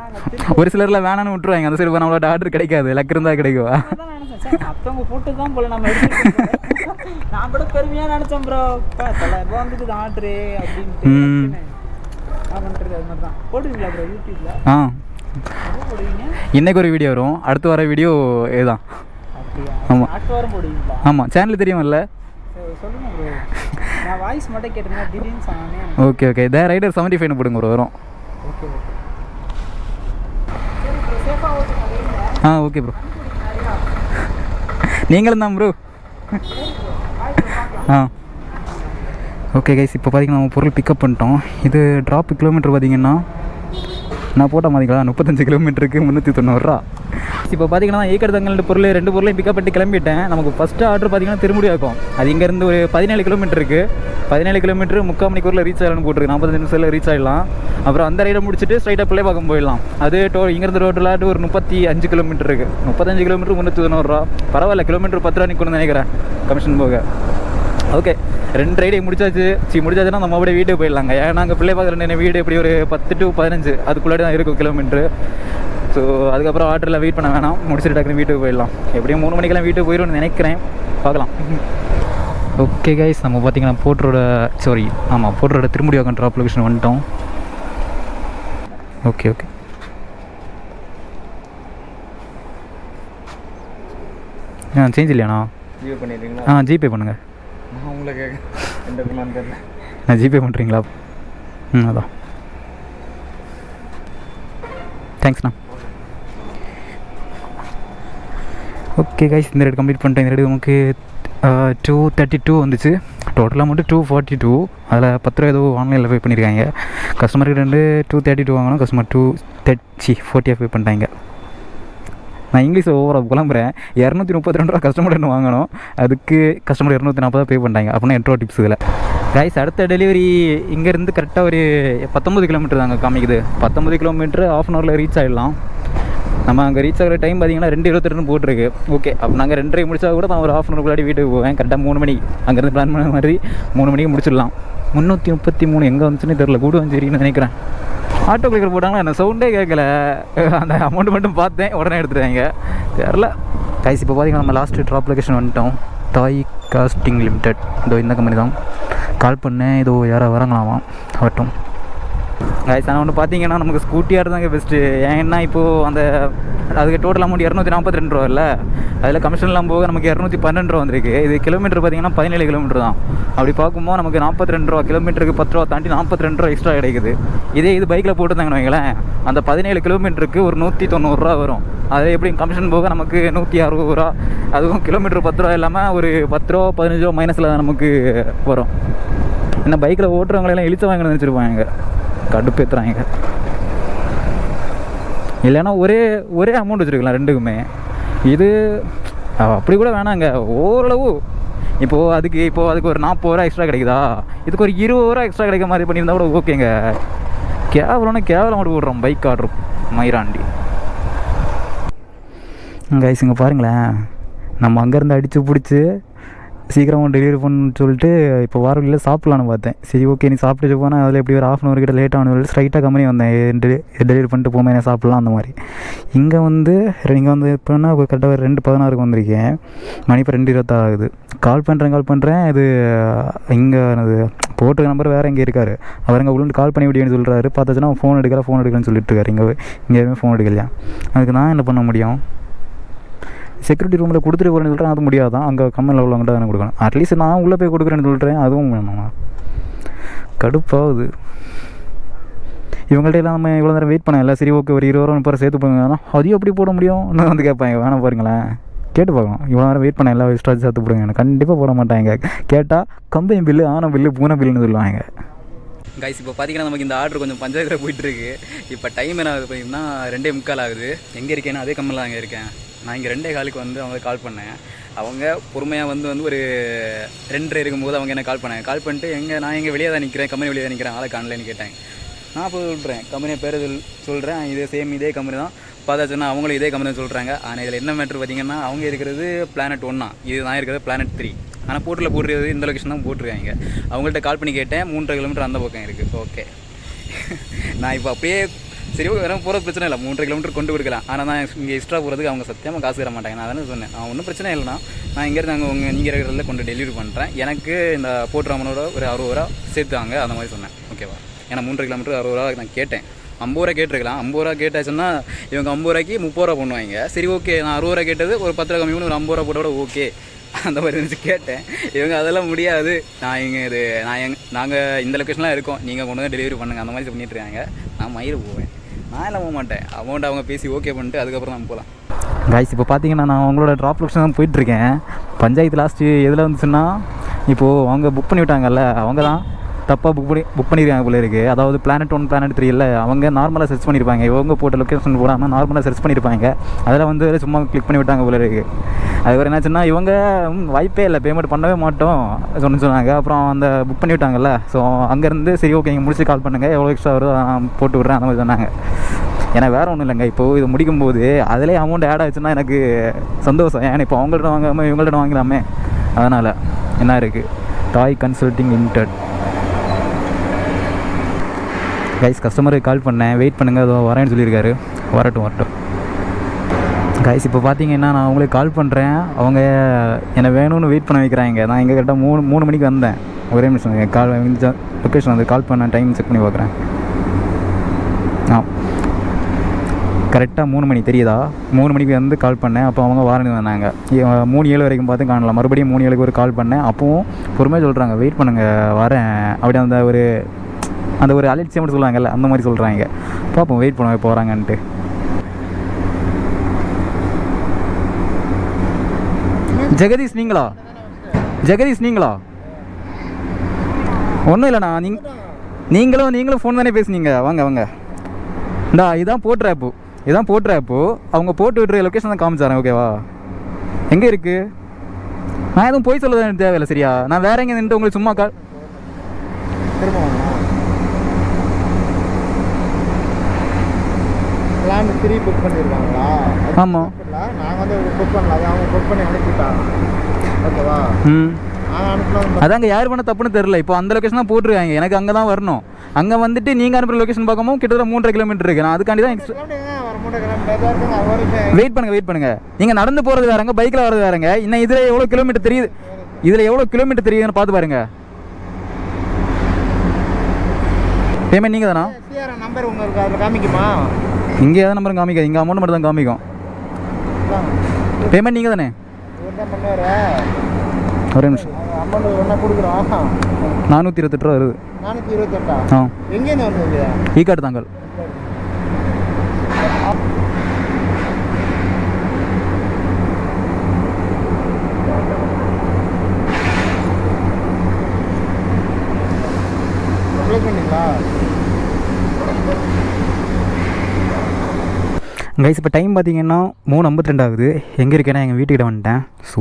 ஒரு சிலர்லாம் வேணான்னு விட்டுருவாங்க, அந்த சைடு நம்மளோட ஆர்டர் கிடைக்காது, லக் இருந்தால் கிடைக்கும். அதான் நினச்சேன் சார், மற்றவங்க போட்டு தான் போல நம்ம எடுத்து. நான் கூட பெருமையாக நினச்சேன் ப்ரோ, 900 ரூபா வந்துட்டு ஆர்டரு அப்படின்ட்டு. நான் பண்ணுறது அது மாதிரி தான். போடுவீங்களா ப்ரோ யூடியூப்பில்? ஆ, இன்னைக்கு ஒரு வீடியோ வரும், அடுத்து வர வீடியோ இதுதான். ஆமாம், அடுத்த வாரம் போடுவீங்களா? ஆமாம், சேனல் தெரியுமில்ல? சொல்லுங்க ப்ரோ, நான் வாய்ஸ் மட்டும் கேட்டிருந்தேன், திடீர்னு சொன்னானே. ஓகே த ரைடர் 75 போடுங்க ப்ரோ, வரும். ஓகே ஓகே ப்ரோ, நீங்களும் தான் ப்ரோ. ஓகே கைஸ், இப்போ பார்த்தீங்கன்னா நம்ம பொருள் பிக்கப் பண்ணிட்டோம். இது ட்ராப் கிலோமீட்டர் பார்த்தீங்கன்னா நான் போட்டால் மாதிரிங்களா 35 கிலோமீட்டருக்கு 390 ரூபா. இப்போ பார்த்தீங்கன்னா ஏக்கர் பொருள் 2 பொருளையும் பிக்கப் பண்ணி கிளம்பிட்டேன். நமக்கு ஃபஸ்ட்டு ஆர்டர் பார்த்தீங்கன்னா திருமுடியாக்கும். அது இங்கேருந்து ஒரு 17 கிலோமீட்டர் இருக்குது. 17 கிலோமீட்டர் 3/4 மணிக்கூரில் ரீச் ஆகலாம்னு போட்டிருக்கு. 45 நிமிஷத்தில் ரீச் ஆகிடலாம். அப்புறம் அந்த ரைடை முடிச்சுட்டு ஸ்ட்ரைட்டாக பிள்ளைப்பாக்கம் போயிடலாம். அது இங்கேருந்து ரோட்டில் ஒரு 35 கிலோமீட்டர் இருக்குது. 35 கிலோமீட்டர் 390 ரூபா. பரவாயில்ல, கிலோமீட்டர் 10 ரூபா நிற்கணும்னு நினைக்கிறேன் கமிஷன் போக. ஓகே, 2 ரைடை முடிச்சாச்சுன்னா நம்ம அப்படியே வீட்டுக்கு போயிடலாங்க. ஏன்னா அங்கே பிள்ளைப்பாக்கம் வீடு எப்படி ஒரு 10 to 15 அதுக்குள்ளாடி தான் இருக்கும் கிலோமீட்ரு. ஸோ அதுக்கப்புறம் ஆர்டரில் வெயிட் பண்ண வேணாம், முடிச்சுட்டு டக்குனு வீட்டுக்கு போயிடலாம். எப்படியும் 3 மணிக்கெல்லாம் வீட்டுக்கு போயிடும்னு நினைக்கிறேன், பார்க்கலாம். ஓகே கைஸ், நம்ம பார்த்தீங்கன்னா போட்டரோட திருமுடியாக்கம் ட்ராப் லொகேஷன் வந்துட்டோம். ஓகே சேஞ்ச் இல்லையாண்ணா? ஜிபே பண்ணிடுறீங்களா? ஜிபே பண்ணுங்கள். நான் உங்களுக்கு நான் ஜிபே பண்ணுறீங்களா? அதான், தேங்க்ஸ்ண்ணா. ஓகே கைஸ், இந்த ரேட் கம்ப்ளீட் பண்ணிட்டேன். இந்த ரேட் நமக்கு 232 வந்துச்சு. டோட்டலாக மட்டும் 242. அதில் 10 ரூபா ஏதோ ஆன்லைனில் பே பண்ணியிருக்காங்க. கஸ்டமருக்கு 232 வாங்கணும், கஸ்டமர் 240 பே பண்ணிட்டாங்க. நான் இங்கிலீஷில் ஓவராக புலம்புறேன். 232 ரூபா கஸ்டமர் வாங்கணும், அதுக்கு கஸ்டமர் 240 பே பண்ணிட்டாங்க. அப்படின்னா 8 ரூபா டிப்ஸ் இதில். கைஸ் அடுத்த டெலிவரி இங்கேருந்து கரெக்டாக ஒரு 19 கிலோமீட்டர் தாங்க காமிக்குது. 19 கிலோமீட்டர் ½ அன் ஹவரில் ரீச் ஆகிடலாம். நம்ம அங்கே ரீச் ஆகிற டைம் பார்த்தீங்கன்னா 2:22 போட்டிருக்கு. ஓகே, அப்போ நாங்கள் 2:30 முடிச்சா கூட நான் ஒரு ½ அன் ஹவருக்குள்ளாடி வீட்டுக்கு போவேன். கரெக்டாக 3 மணி அங்கேருந்து பிளான் பண்ண மாதிரி 3 மணிக்கு முடிச்சிடலாம். 333 எங்கே வந்துச்சுன்னு தெரில, கூடுவாஞ்சேரின்னு நினைக்கிறேன். ஆட்டோ கிளிக்கர் போட்டாங்களா, என்ன சவுண்டே கேட்கல. அந்த அமௌண்ட் மட்டும் பார்த்தேன், உடனே எடுத்துட்டாங்க. தெரில கைஸ். இப்போ பார்த்தீங்கன்னா நம்ம லாஸ்ட்டு ட்ராப் லொக்கேஷன் வந்துட்டோம். டாய் காஸ்டிங் லிமிடெட். இதோ இந்த கம்பெனி தான். கால் பண்ணேன், இதோ யாராவது வரங்களாமா ஆகட்டும். கைஸ் ஆனால் ஒன்று பார்த்தீங்கன்னா நமக்கு ஸ்கூட்டியாக இருந்தாங்க பெஸ்ட்டு. ஏன்னா இப்போது அதுக்கு டோட்டல் அமௌண்ட் 242 ரூபா இல்லை, அதில் கமிஷன்லாம் போக நமக்கு 212 ரூபா வந்திருக்கு. இது கிலோமீட்டர் பார்த்தீங்கன்னா 17 கிலோமீட்டர் தான். அப்படி பார்க்கும்போது நமக்கு 42 ரூபா, கிலோமீட்டருக்கு 10 ரூபா தாண்டி 42 ரூபா எக்ஸ்ட்ரா கிடைக்குது. இது பைக்கில் போட்டுருந்தாங்கன்னு வைங்களேன், அந்த 17 கிலோமீட்டருக்கு ஒரு 190 ரூபா வரும். அது எப்படி கமிஷன் போக நமக்கு 160 ரூபா, அதுவும் கிலோமீட்டர் 10 ரூபா இல்லாமல் ஒரு 10 ரூபா 15 ரூபா மைனஸில் நமக்கு வரும். என்ன பைக்கில் ஓட்டுறவங்களெல்லாம் இழுத்து வாங்கன்னு நினச்சிருப்பாங்க, கடுப்பேற்றுறாங்க. இல்லைன்னா ஒரே அமௌண்ட் வச்சுருக்கலாம் ரெண்டுக்குமே. இது அப்படி கூட வேணாங்க, ஓரளவு. இப்போது அதுக்கு ஒரு 40 ரூபா எக்ஸ்ட்ரா கிடைக்குதா, இதுக்கு ஒரு 20 ரூபா எக்ஸ்ட்ரா கிடைக்க மாதிரி பண்ணியிருந்தா கூட ஓகேங்க. கேவலம் மட்டும் விட்றோம் பைக் ஆர்டர் மயிராண்டி. கைஸ் இங்கே பாருங்களேன், நம்ம அங்கேருந்து அடித்து பிடிச்சி சீக்கிரமாக டெலிவரி பண்ணணும்னு சொல்லிட்டு இப்போ வார வழியில் சாப்பிட்லான்னு பார்த்தேன். சரி ஓகே நீ சாப்பிட்டு போனால் அதில் எப்படி ஒரு ½ அன் ஹவர் கிட்ட லேட் ஆகணும் சொல்லிட்டு ஸ்ட்ரைட்டாக கம்பெனி வந்தேன். டெலிவரி பண்ணிட்டு போமே என்ன சாப்பிட்லாம் அந்த மாதிரி. இங்கே வந்து இப்போனா கரெக்டாக ஒரு 2:16 வந்திருக்கேன். மணி இப்போ 2:26 ஆகுது. கால் பண்ணுறேன். இது இங்கே போட்டு நம்பர் வேறு எங்கே இருக்கார், அவர் இங்கே உள்ள கால் பண்ணி விடியன்னு சொல்கிறாரு. பார்த்தாச்சுன்னா ஃபோன் எடுக்கலன்னு சொல்லிட்டு இருக்காரு. இங்கே எதுவுமே ஃபோன் எடுக்கலையா. அதுக்கு நான் என்ன பண்ண முடியும்? செக்யூரிட்டி ரூமில் கொடுத்துட்டு போகிறேன்னு சொல்கிறேன், அது முடியாதான். அங்கே கம்பெனியில் உள்ளவங்கள்ட்ட தானே கொடுக்கணும். அட்லீஸ்ட் நான் உள்ளே போய் கொடுக்குறேன்னு சொல்கிறேன், அதுவும் வேணாமா? கடுப்பாகுது. இவங்கள்ட்ட எல்லாம் நம்ம இவ்வளோ நேரம் வெயிட் பண்ணல. சரி ஓகே ஒரு 20 ரூபா 30 சேர்த்து போங்க, அதையும் எப்படி போட முடியும் வந்து கேட்பாங்க. வேணாம் பாருங்களேன், கேட்டு பார்க்கலாம். இவ்வளோ நேரம் வெயிட் பண்ண எல்லாம் எக்ஸ்ட்ரா சேர்த்து போடுங்க, கண்டிப்பாக போட மாட்டாங்க. கேட்டால் கம்பெனி பில்லு, ஆன பில்லு, பூனை பில்லுன்னு சொல்லுவாங்க. கைஸ் இப்போ பார்த்தீங்கன்னா நமக்கு இந்த ஆர்டர் கொஞ்சம் பஞ்சாயத்தில் போயிட்டுருக்கு. இப்போ டைம் என்ன ஆகுது பார்த்தீங்கன்னா 2:45 ஆகுது. எங்கே இருக்கேன்னா அதே கம்பெனியில் அங்கே இருக்கேன். நான் இங்கே 2:15 வந்து அவங்க கால் பண்ணேன். அவங்க பொறுமையாக வந்து ஒரு 2:30 இருக்கும்போது அவங்க என்ன கால் பண்ணிட்டு நான் எங்கே வெளியே தான் நிற்கிறேன், கம்பெனி வெளியே தான் நிற்கிறேன், ஆளை காணலன்னு கேட்டாங்க. நான் இப்போ சொல்கிறேன், கம்பெனியை பேர் சொல்கிறேன், இதே கம்பெனி தான். பார்த்தாச்சுன்னா அவங்களும் இதே கம்பெனி தான் சொல்கிறாங்க. ஆனால் இதில் என்ன மேட்ரு பார்த்தீங்கன்னா, அவங்க இருக்கிறது பிளானட் 1 தான், இது நான் இருக்கிறது பிளானட் 3. ஆனால் போட்டுறது இந்த லொக்கேஷன் தான் போட்டிருக்காங்க. அவங்கள்ட்ட கால் பண்ணி கேட்டேன், 3.5 கிலோமீட்டர் அந்த பக்கம் இருக்குது. ஓகே, நான் இப்போ அப்படியே சரி ஓகே வேறு போகிறது பிரச்சனை இல்லை, 3.5 கிலோமீட்டர் கொண்டு கொடுக்கலாம். ஆனால் நான் இங்கே எக்ஸ்ட்ரா போகிறதுக்கு அவங்க சத்தியமாக காசு தர மாட்டாங்க. நான் தானே சொன்னேன், நான் ஒன்றும் பிரச்சனை இல்லைனா நான் இங்கேருந்து நீங்கள் இருக்கிறதில் கொண்டு டெலிவரி பண்ணுறேன். எனக்கு இந்த போட்டு அமௌண்டோட ஒரு 60 ரூபா சேர்த்துவாங்க அந்த மாதிரி சொன்னேன். ஓகேவா? ஏன்னா 3.5 கிலோமீட்டர் 60 ரூபா நான் கேட்டேன். 50 ரூபா கேட்டிருக்கலாம். 50 ரூபா கேட்டாச்சுன்னா இவங்க 50 ரூபாய்க்கு 30 ரூபா பண்ணுவாங்க. சரி ஓகே, நான் 60 ரூபா கேட்டது ஒரு 10 ரூபா கம்மி பண்ணி ஒரு 50 ரூபா போட்டோட ஓகே அந்த மாதிரி இருந்துச்சு. கேட்டேன், இவங்க அதெல்லாம் முடியாது, நாங்கள் இந்த லொக்கேஷன்லாம் இருக்கோம், நீங்கள் கொண்டு வந்து டெலிவரி பண்ணுங்கள் அந்த மாதிரி பண்ணிட்டுருக்காங்க. நான் மயிறு போவேன், நான் எல்லாம் போக மாட்டேன். அமௌண்ட் அவங்க பேசி ஓகே பண்ணிட்டு அதுக்கப்புறம் நம்ம போகலாம். கைஸ் இப்போ பார்த்தீங்கன்னா நான் அவங்களோட ட்ராப் லொக்கேஷன் தான் போயிட்டுருக்கேன். பஞ்சாயத்து லாஸ்ட்டு எதில் வந்துச்சுன்னா, இப்போது அவங்க புக் பண்ணி விட்டாங்கல்ல, அவங்க தான் தப்பாக புக் பண்ணியிருக்காங்க போல இருக்குது. அதாவது பிளானட் 1 பிளானட் 3 இல்லை, அவங்க நார்மலாக சர்ச் பண்ணியிருப்பாங்க. இவங்க போட்ட லொக்கேஷன் போடாமல் நார்மலாக சர்ச் பண்ணியிருப்பாங்க. அதில் சும்மா கிளிக் பண்ணி விட்டாங்க போல இருக்குது. அதுக்கப்புறம் என்னாச்சுன்னா இவங்க வாய்ப்பே இல்லை, பேமெண்ட் பண்ணவே மாட்டோம் சொன்னாங்க. அப்புறம் அந்த புக் பண்ணி விட்டாங்கல்ல, ஸோ அங்கேருந்து சரி ஓகே நீங்கள் முடிச்சு கால் பண்ணுங்கள், எவ்வளோ எக்ஸ்ட்ரா வருதோ நான் போட்டு விட்றேன் அந்த மாதிரி சொன்னாங்க. ஏன்னா வேறு ஒன்றும் இல்லைங்க, இப்போது இது முடிக்கும்போது அதிலே அமௌண்ட் ஆட் ஆச்சுன்னா எனக்கு சந்தோஷம். ஏன்னா இப்போ அவங்கள்ட்ட வாங்காமல் இவங்கள்ட்ட வாங்கலாமே, அதனால் என்ன இருக்குது. டாய் கன்சல்டிங் லிமிடெட். கைஸ் கஸ்டமருக்கு கால் பண்ணேன், வெயிட் பண்ணுங்கள் அதோ வரேன்னு சொல்லியிருக்காரு. வரட்டும். கைஸ் இப்போ பார்த்தீங்கன்னா நான் அவங்களுக்கு கால் பண்ணுறேன், அவங்க என்னை வேணும்னு வெயிட் பண்ண வைக்கிறாங்க. நான் இங்கே கரெக்டாக 3 மணிக்கு வந்தேன். ஒரே நிமிஷம் லொக்கேஷன் வந்து கால் பண்ண டைம் செக் பண்ணி பார்க்குறேன். கரெக்டாக 3 மணி தெரியுதா, 3 மணிக்கு வந்து கால் பண்ணேன். அப்போ அவங்க வாரன்னு வந்தாங்க. 3:07 வரைக்கும் பார்த்து காணலாம். மறுபடியும் 3:07 ஒரு கால் பண்ணேன். அப்போவும் பொறுமையாக சொல்கிறாங்க, வெயிட் பண்ணுங்கள் வரேன் அப்படி. அந்த ஒரு அலட்சியம் மட்டும் சொல்லுவாங்கல்ல, அந்த மாதிரி சொல்கிறாங்க. பார்ப்போம், வெயிட் பண்ண போகிறாங்கன்ட்டு. ஜெகதீஷ் நீங்களா? ஒன்றும் இல்லைண்ணா, நீங்களும் ஃபோன் தானே பேசுனீங்க. வாங்க இதான் போட்டுற ஆப்பு. அவங்க போட்டு விட்டுற லொக்கேஷன் தான் காமிச்சாரேன். ஓகேவா? எங்கே இருக்குது? நான் எதுவும் போய் சொல்ல தேவையில்லை சரியா? நான் வேற எங்கே நின்று உங்களுக்கு சும்மா திரும்ப பிளான் 3 புக் பண்ணியிருக்காங்களா? ஆமாம். நாங்கள் வந்து புக் பண்ணல, அது அவங்க புக் பண்ணி அனுப்பிட்டாங்க. ஓகேவா? நாங்கள் அனுப்பலாம். அதாங்க யார் பண்ண தப்புன்னு தெரில. இப்போ அந்த லொக்கேஷன் தான் போட்டிருக்காங்க, எனக்கு அங்கே தான் வரணும். அங்கே வந்துட்டு நீங்கள் அனுப்புகிற லொக்கேஷன் பார்க்கும்போது கிட்டத்தட்ட 3.5 கிலோமீட்டர் இருக்குது. நான் அதுக்காண்டி தான் வெயிட் பண்ணுங்கள். நீங்கள் நடந்து போகிறது வேறங்க, பைக்கில் வரது வேறங்க. இன்னும் இதில் எவ்வளோ கிலோமீட்டர் தெரியுது, தெரியுதுன்னு பார்த்து பாருங்கள். பேமெண்ட் நீங்கள் தானா? நம்பர் உங்களுக்கு அதில் காமிக்குமா? இங்கே ஏதாவது நம்பரும் காமிக்காது, இங்கே அமௌண்ட் மட்டும் தான் காமிக்கும். பேமெண்ட் நீங்கள் தானே? ஒரே நிமிஷம். அமௌண்ட் என்ன கொடுக்குறோம்? 428 ரூபா வருது. 428? ஆ. எங்கேருந்து வந்தது? ஈக்காடு தாங்கல். கைஸ் இப்போ டைம் பார்த்தீங்கன்னா 3:52 ஆகுது. எங்கே இருக்கேன்னா எங்கள் வீட்டுக்கிட்ட வந்துட்டேன். ஸோ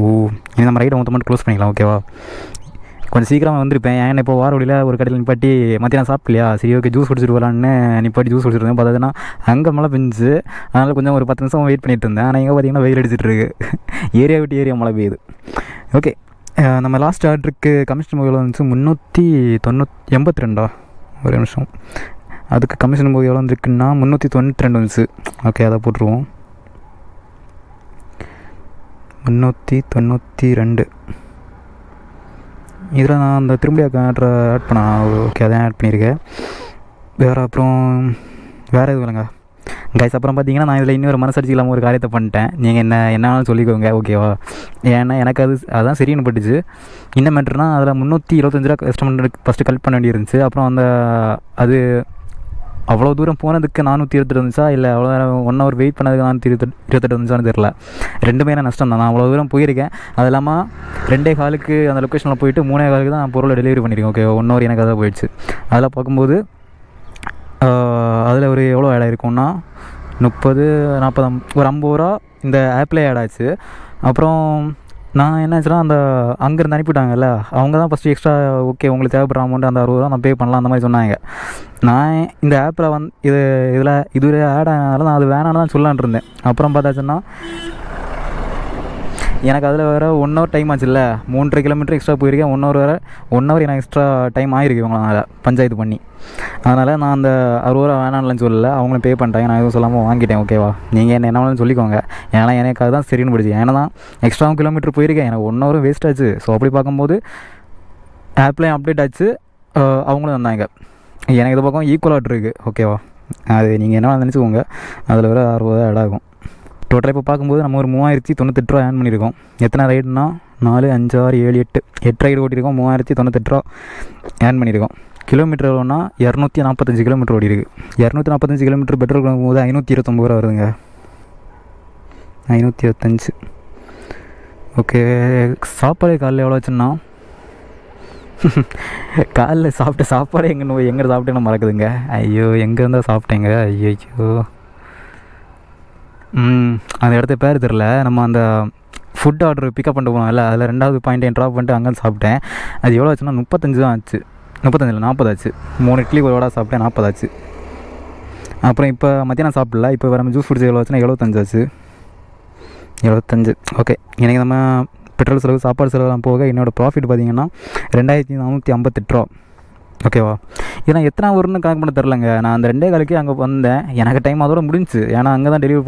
இனி நம்ம ரைடை மொத்தமாக க்ளோஸ் பண்ணிக்கலாம். ஓகேவா? கொஞ்சம் சீக்கிரமாக வந்திருப்பேன். ஏன்னா இப்போ வார வழியில் ஒரு கடையில் நிப்பாட்டி மத்தியானம் சாப்பிட்லையா, சரி ஓகே ஜூஸ் குடிச்சிட்டு வரலான்னு நிப்பாட்டி ஜூஸ் குடிச்சிருந்தேன். பார்த்ததுன்னா அங்கே மழை பெஞ்சு, அதனால் கொஞ்சம் ஒரு 10 நிமிஷம் வெயிட் பண்ணிட்டு இருந்தேன். ஆனால் எங்கே பார்த்தீங்கன்னா வெயில் அடிச்சிட்டு இருக்கு. ஏரியா விட்டு ஏரியா மழை பெய்யுது. ஓகே, நம்ம லாஸ்ட் ஆர்டருக்கு கமிஷன் போய் எவ்வளோ வந்துச்சு? 382. ஒரு நிமிஷம். அதுக்கு கமிஷன் போய் எவ்வளோ வந்துருக்குன்னா 392 வந்துச்சு. ஓகே, அதை போட்டுருவோம். 392. இதில் நான் அந்த திரும்பி ஆட் பண்ண. ஓகே, அதான் ஆட் பண்ணியிருக்கேன். வேறு எதுவும் இல்லைங்க கைஸ். அப்புறம் பார்த்தீங்கன்னா நான் இதில் இன்னொரு மனசடிச்சு இல்லாமல் ஒரு காரியத்தை பண்ணிட்டேன். நீங்கள் என்னன்னு சொல்லிக்கோங்க. ஓகேவா? ஏன்னா எனக்கு அதுதான் சரின்னு பட்டுச்சு. என்ன மேட்டர்னா, அதில் 325 ரூபா கஸ்டமர் ஃபஸ்ட்டு கலெக்ட் பண்ண வேண்டியிருந்துச்சு. அப்புறம் அது அவ்வளோ தூரம் போனதுக்கு 428 இருந்துச்சா, இல்லை அவ்வளோ நேரம் 1 hour வெயிட் பண்ணதுக்கு 428 இருந்துச்சான்னு தெரில. ரெண்டுமே நான் நஷ்டம் தான். நான் அவ்வளோ தூரம் போயிருக்கேன். அது இல்லாமல் 2:15 அந்த லொக்கேஷனில் போயிட்டு 3:15 தான் பொருளை டெலிவரி பண்ணியிருக்கேன். ஓகே, 1 hour எனக்கு அதான் போயிடுச்சு. அதெல்லாம் பார்க்கும்போது அதில் ஒரு எவ்வளோ ஆட் ஆகிருக்கும்னா 30, 40, ஒரு 50 ரூபா இந்த ஆப்லேயே ஆட் ஆச்சு. அப்புறம் நான் என்ன ஆச்சுன்னா, அந்த அங்கேருந்து அனுப்பிவிட்டாங்கல்ல, அவங்க தான் ஃபஸ்ட்டு எக்ஸ்ட்ரா ஓகே உங்களுக்கு தேவைப்படுற அமௌண்ட் அந்த 60 ரூபா நான் பே பண்ணலாம் அந்த மாதிரி சொன்னாங்க. நான் இந்த ஆப்பில் இது ஆட் ஆனாலும் நான் அது வேணான்னு தான் சொல்லலான் இருந்தேன். அப்புறம் பார்த்தாச்சுன்னா எனக்கு அதில் வேறு 1 hour டைம் ஆச்சு. இல்லை 3.5 கிலோமீட்டர் எக்ஸ்ட்ரா போயிருக்கேன். 1 hour எனக்கு எக்ஸ்ட்ரா டைம் ஆகிருக்கு இவங்களால பஞ்சாயத்து பண்ணி. அதனால் நான் அந்த 60 ரூபா வேணாம்னு சொல்லலை, அவங்களும் பே பண்ணிட்டாங்க. நான் எதுவும் சொல்லாமல் வாங்கிட்டேன். ஓகேவா? நீங்கள் என்ன வேணாலும் சொல்லிக்கோங்க. ஏன்னா எனக்கு அதுதான் சரின்னு பிடிச்சி. ஏன்னா தான் எக்ஸ்ட்ரா கிலோமீட்டர் போயிருக்கேன், எனக்கு 1 hour வேஸ்ட் ஆச்சு. ஸோ அப்படி பார்க்கும்போது ஆப்லேயும் அப்டேட் ஆச்சு, அவங்களும் வந்தாங்க. எனக்கு இது பக்கம் ஈக்குவலாக இருக்குது. ஓகேவா? அது நீங்கள் என்ன நினச்சிக்கோங்க. அதில் வேறு 60 ரூபா ஆட் ஆகும். டோட்டலாக இப்போ பார்க்கும்போது நம்ம ஒரு 3098 ரூபா ஏர்ன் பண்ணியிருக்கோம். எத்தனை ரைடுனா 4, 5, 6, 7, 8 ரைடு ஓட்டியிருக்கோம். 3098 ரூபா ஏர்ன் பண்ணியிருக்கோம். கிலோமீட்டர் எவ்வளோனா 245 கிலோமீட்டர் ஓடி இருக்குது. 245 கிலோமீட்டர் பெட்ரோல் போகும்போது 529 ரூபா வருதுங்க. 525. ஓகே, சாப்பாடு காலையில் எவ்வளோ வச்சுன்னா காலைல சாப்பிட்ட சாப்பாடு எங்கே சாப்பிட்டேன்னு மறக்குதுங்க. ஐயோ, எங்கே இருந்தால் சாப்பிட்டேங்க. ஐயோ, அந்த இடத்த பேர் தெரில. நம்ம அந்த ஃபுட் ஆர்டர் பிக்கப் பண்ணிட்டு போனோம் இல்லை, அதில் 2வது பாயிண்ட் ட்ராப் பண்ணிட்டு அங்கே சாப்பிட்டேன். அது எவ்வளோ ஆச்சுன்னா 35 தான் ஆச்சு. 35 இல்லை 40 ஆச்சு. 3 இட்லி ஒரு வடை சாப்பிட்டேன், 40 ஆச்சு. அப்புறம் இப்போ மத்தியானம் சாப்பிடல. இப்போ வேறு ஜூஸ் குடிச்சு எவ்வளோ ஆச்சுன்னா 75 ஆச்சு. 75. ஓகே, எனக்கு நம்ம பெட்ரோல் செலவு சாப்பாடு செலவுலாம் போக என்னோடய ப்ராஃபிட் பார்த்திங்கன்னா 2458 ரூபா. ஓகேவா? ஏன்னா எத்தனை வரும்னு கணக்கு பண்ண தெரிலங்க. நான் அந்த 2:15 அங்கே வந்தேன். எனக்கு டைம் அதோட முடிஞ்சிச்சு. ஏன்னா அங்கே தான் டெலிவரி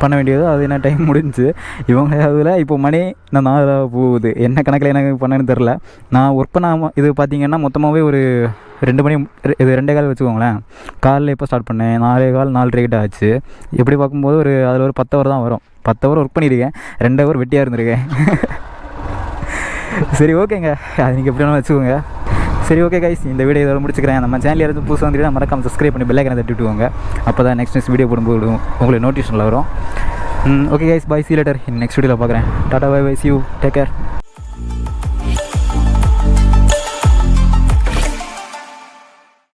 பண்ண வேண்டியது. அது என்ன டைம் முடிஞ்சிச்சு. இவங்க அதில் இப்போ மணி நான் 4 போகுது. என்ன கணக்கில் எனக்கு பண்ணேன்னு தெரில. நான் ஒர்க் பண்ண இது பார்த்திங்கன்னா மொத்தமாகவே ஒரு 2 மணி, இது 2:15 வச்சுக்கோங்களேன். காலையில் எப்போ ஸ்டார்ட் பண்ணேன்? 4:15, 4:30 ஆச்சு. எப்படி பார்க்கும்போது அதில் ஒரு 10 hour தான் வரும். 10 hour ஒர்க் பண்ணியிருக்கேன், 2 hour வெட்டியாக இருந்திருக்கேன். சரி ஓகேங்க, அது நீங்கள் எப்படி வேணாலும் வச்சுக்கோங்க. சரி ஓகே கைஸ், இந்த வீடியோ இதோட முடிச்சுக்கிறேன். நம்ம சேனல் யாராவது புதுசாக வந்துட்டு மறக்காம சப்ஸ்கிரைப் பண்ணி பெல் ஐக்கானை தட்டி விட்டுவாங்க. அப்போ தான் நெக்ஸ்ட் வீடியோ போடும்போது உங்களுக்கு நோட்டிஃபிகேஷனில் வரும். Okay guys, bye, see you later. Next வீடியோவில் பார்க்குறேன். Tata, bye, see you, take care.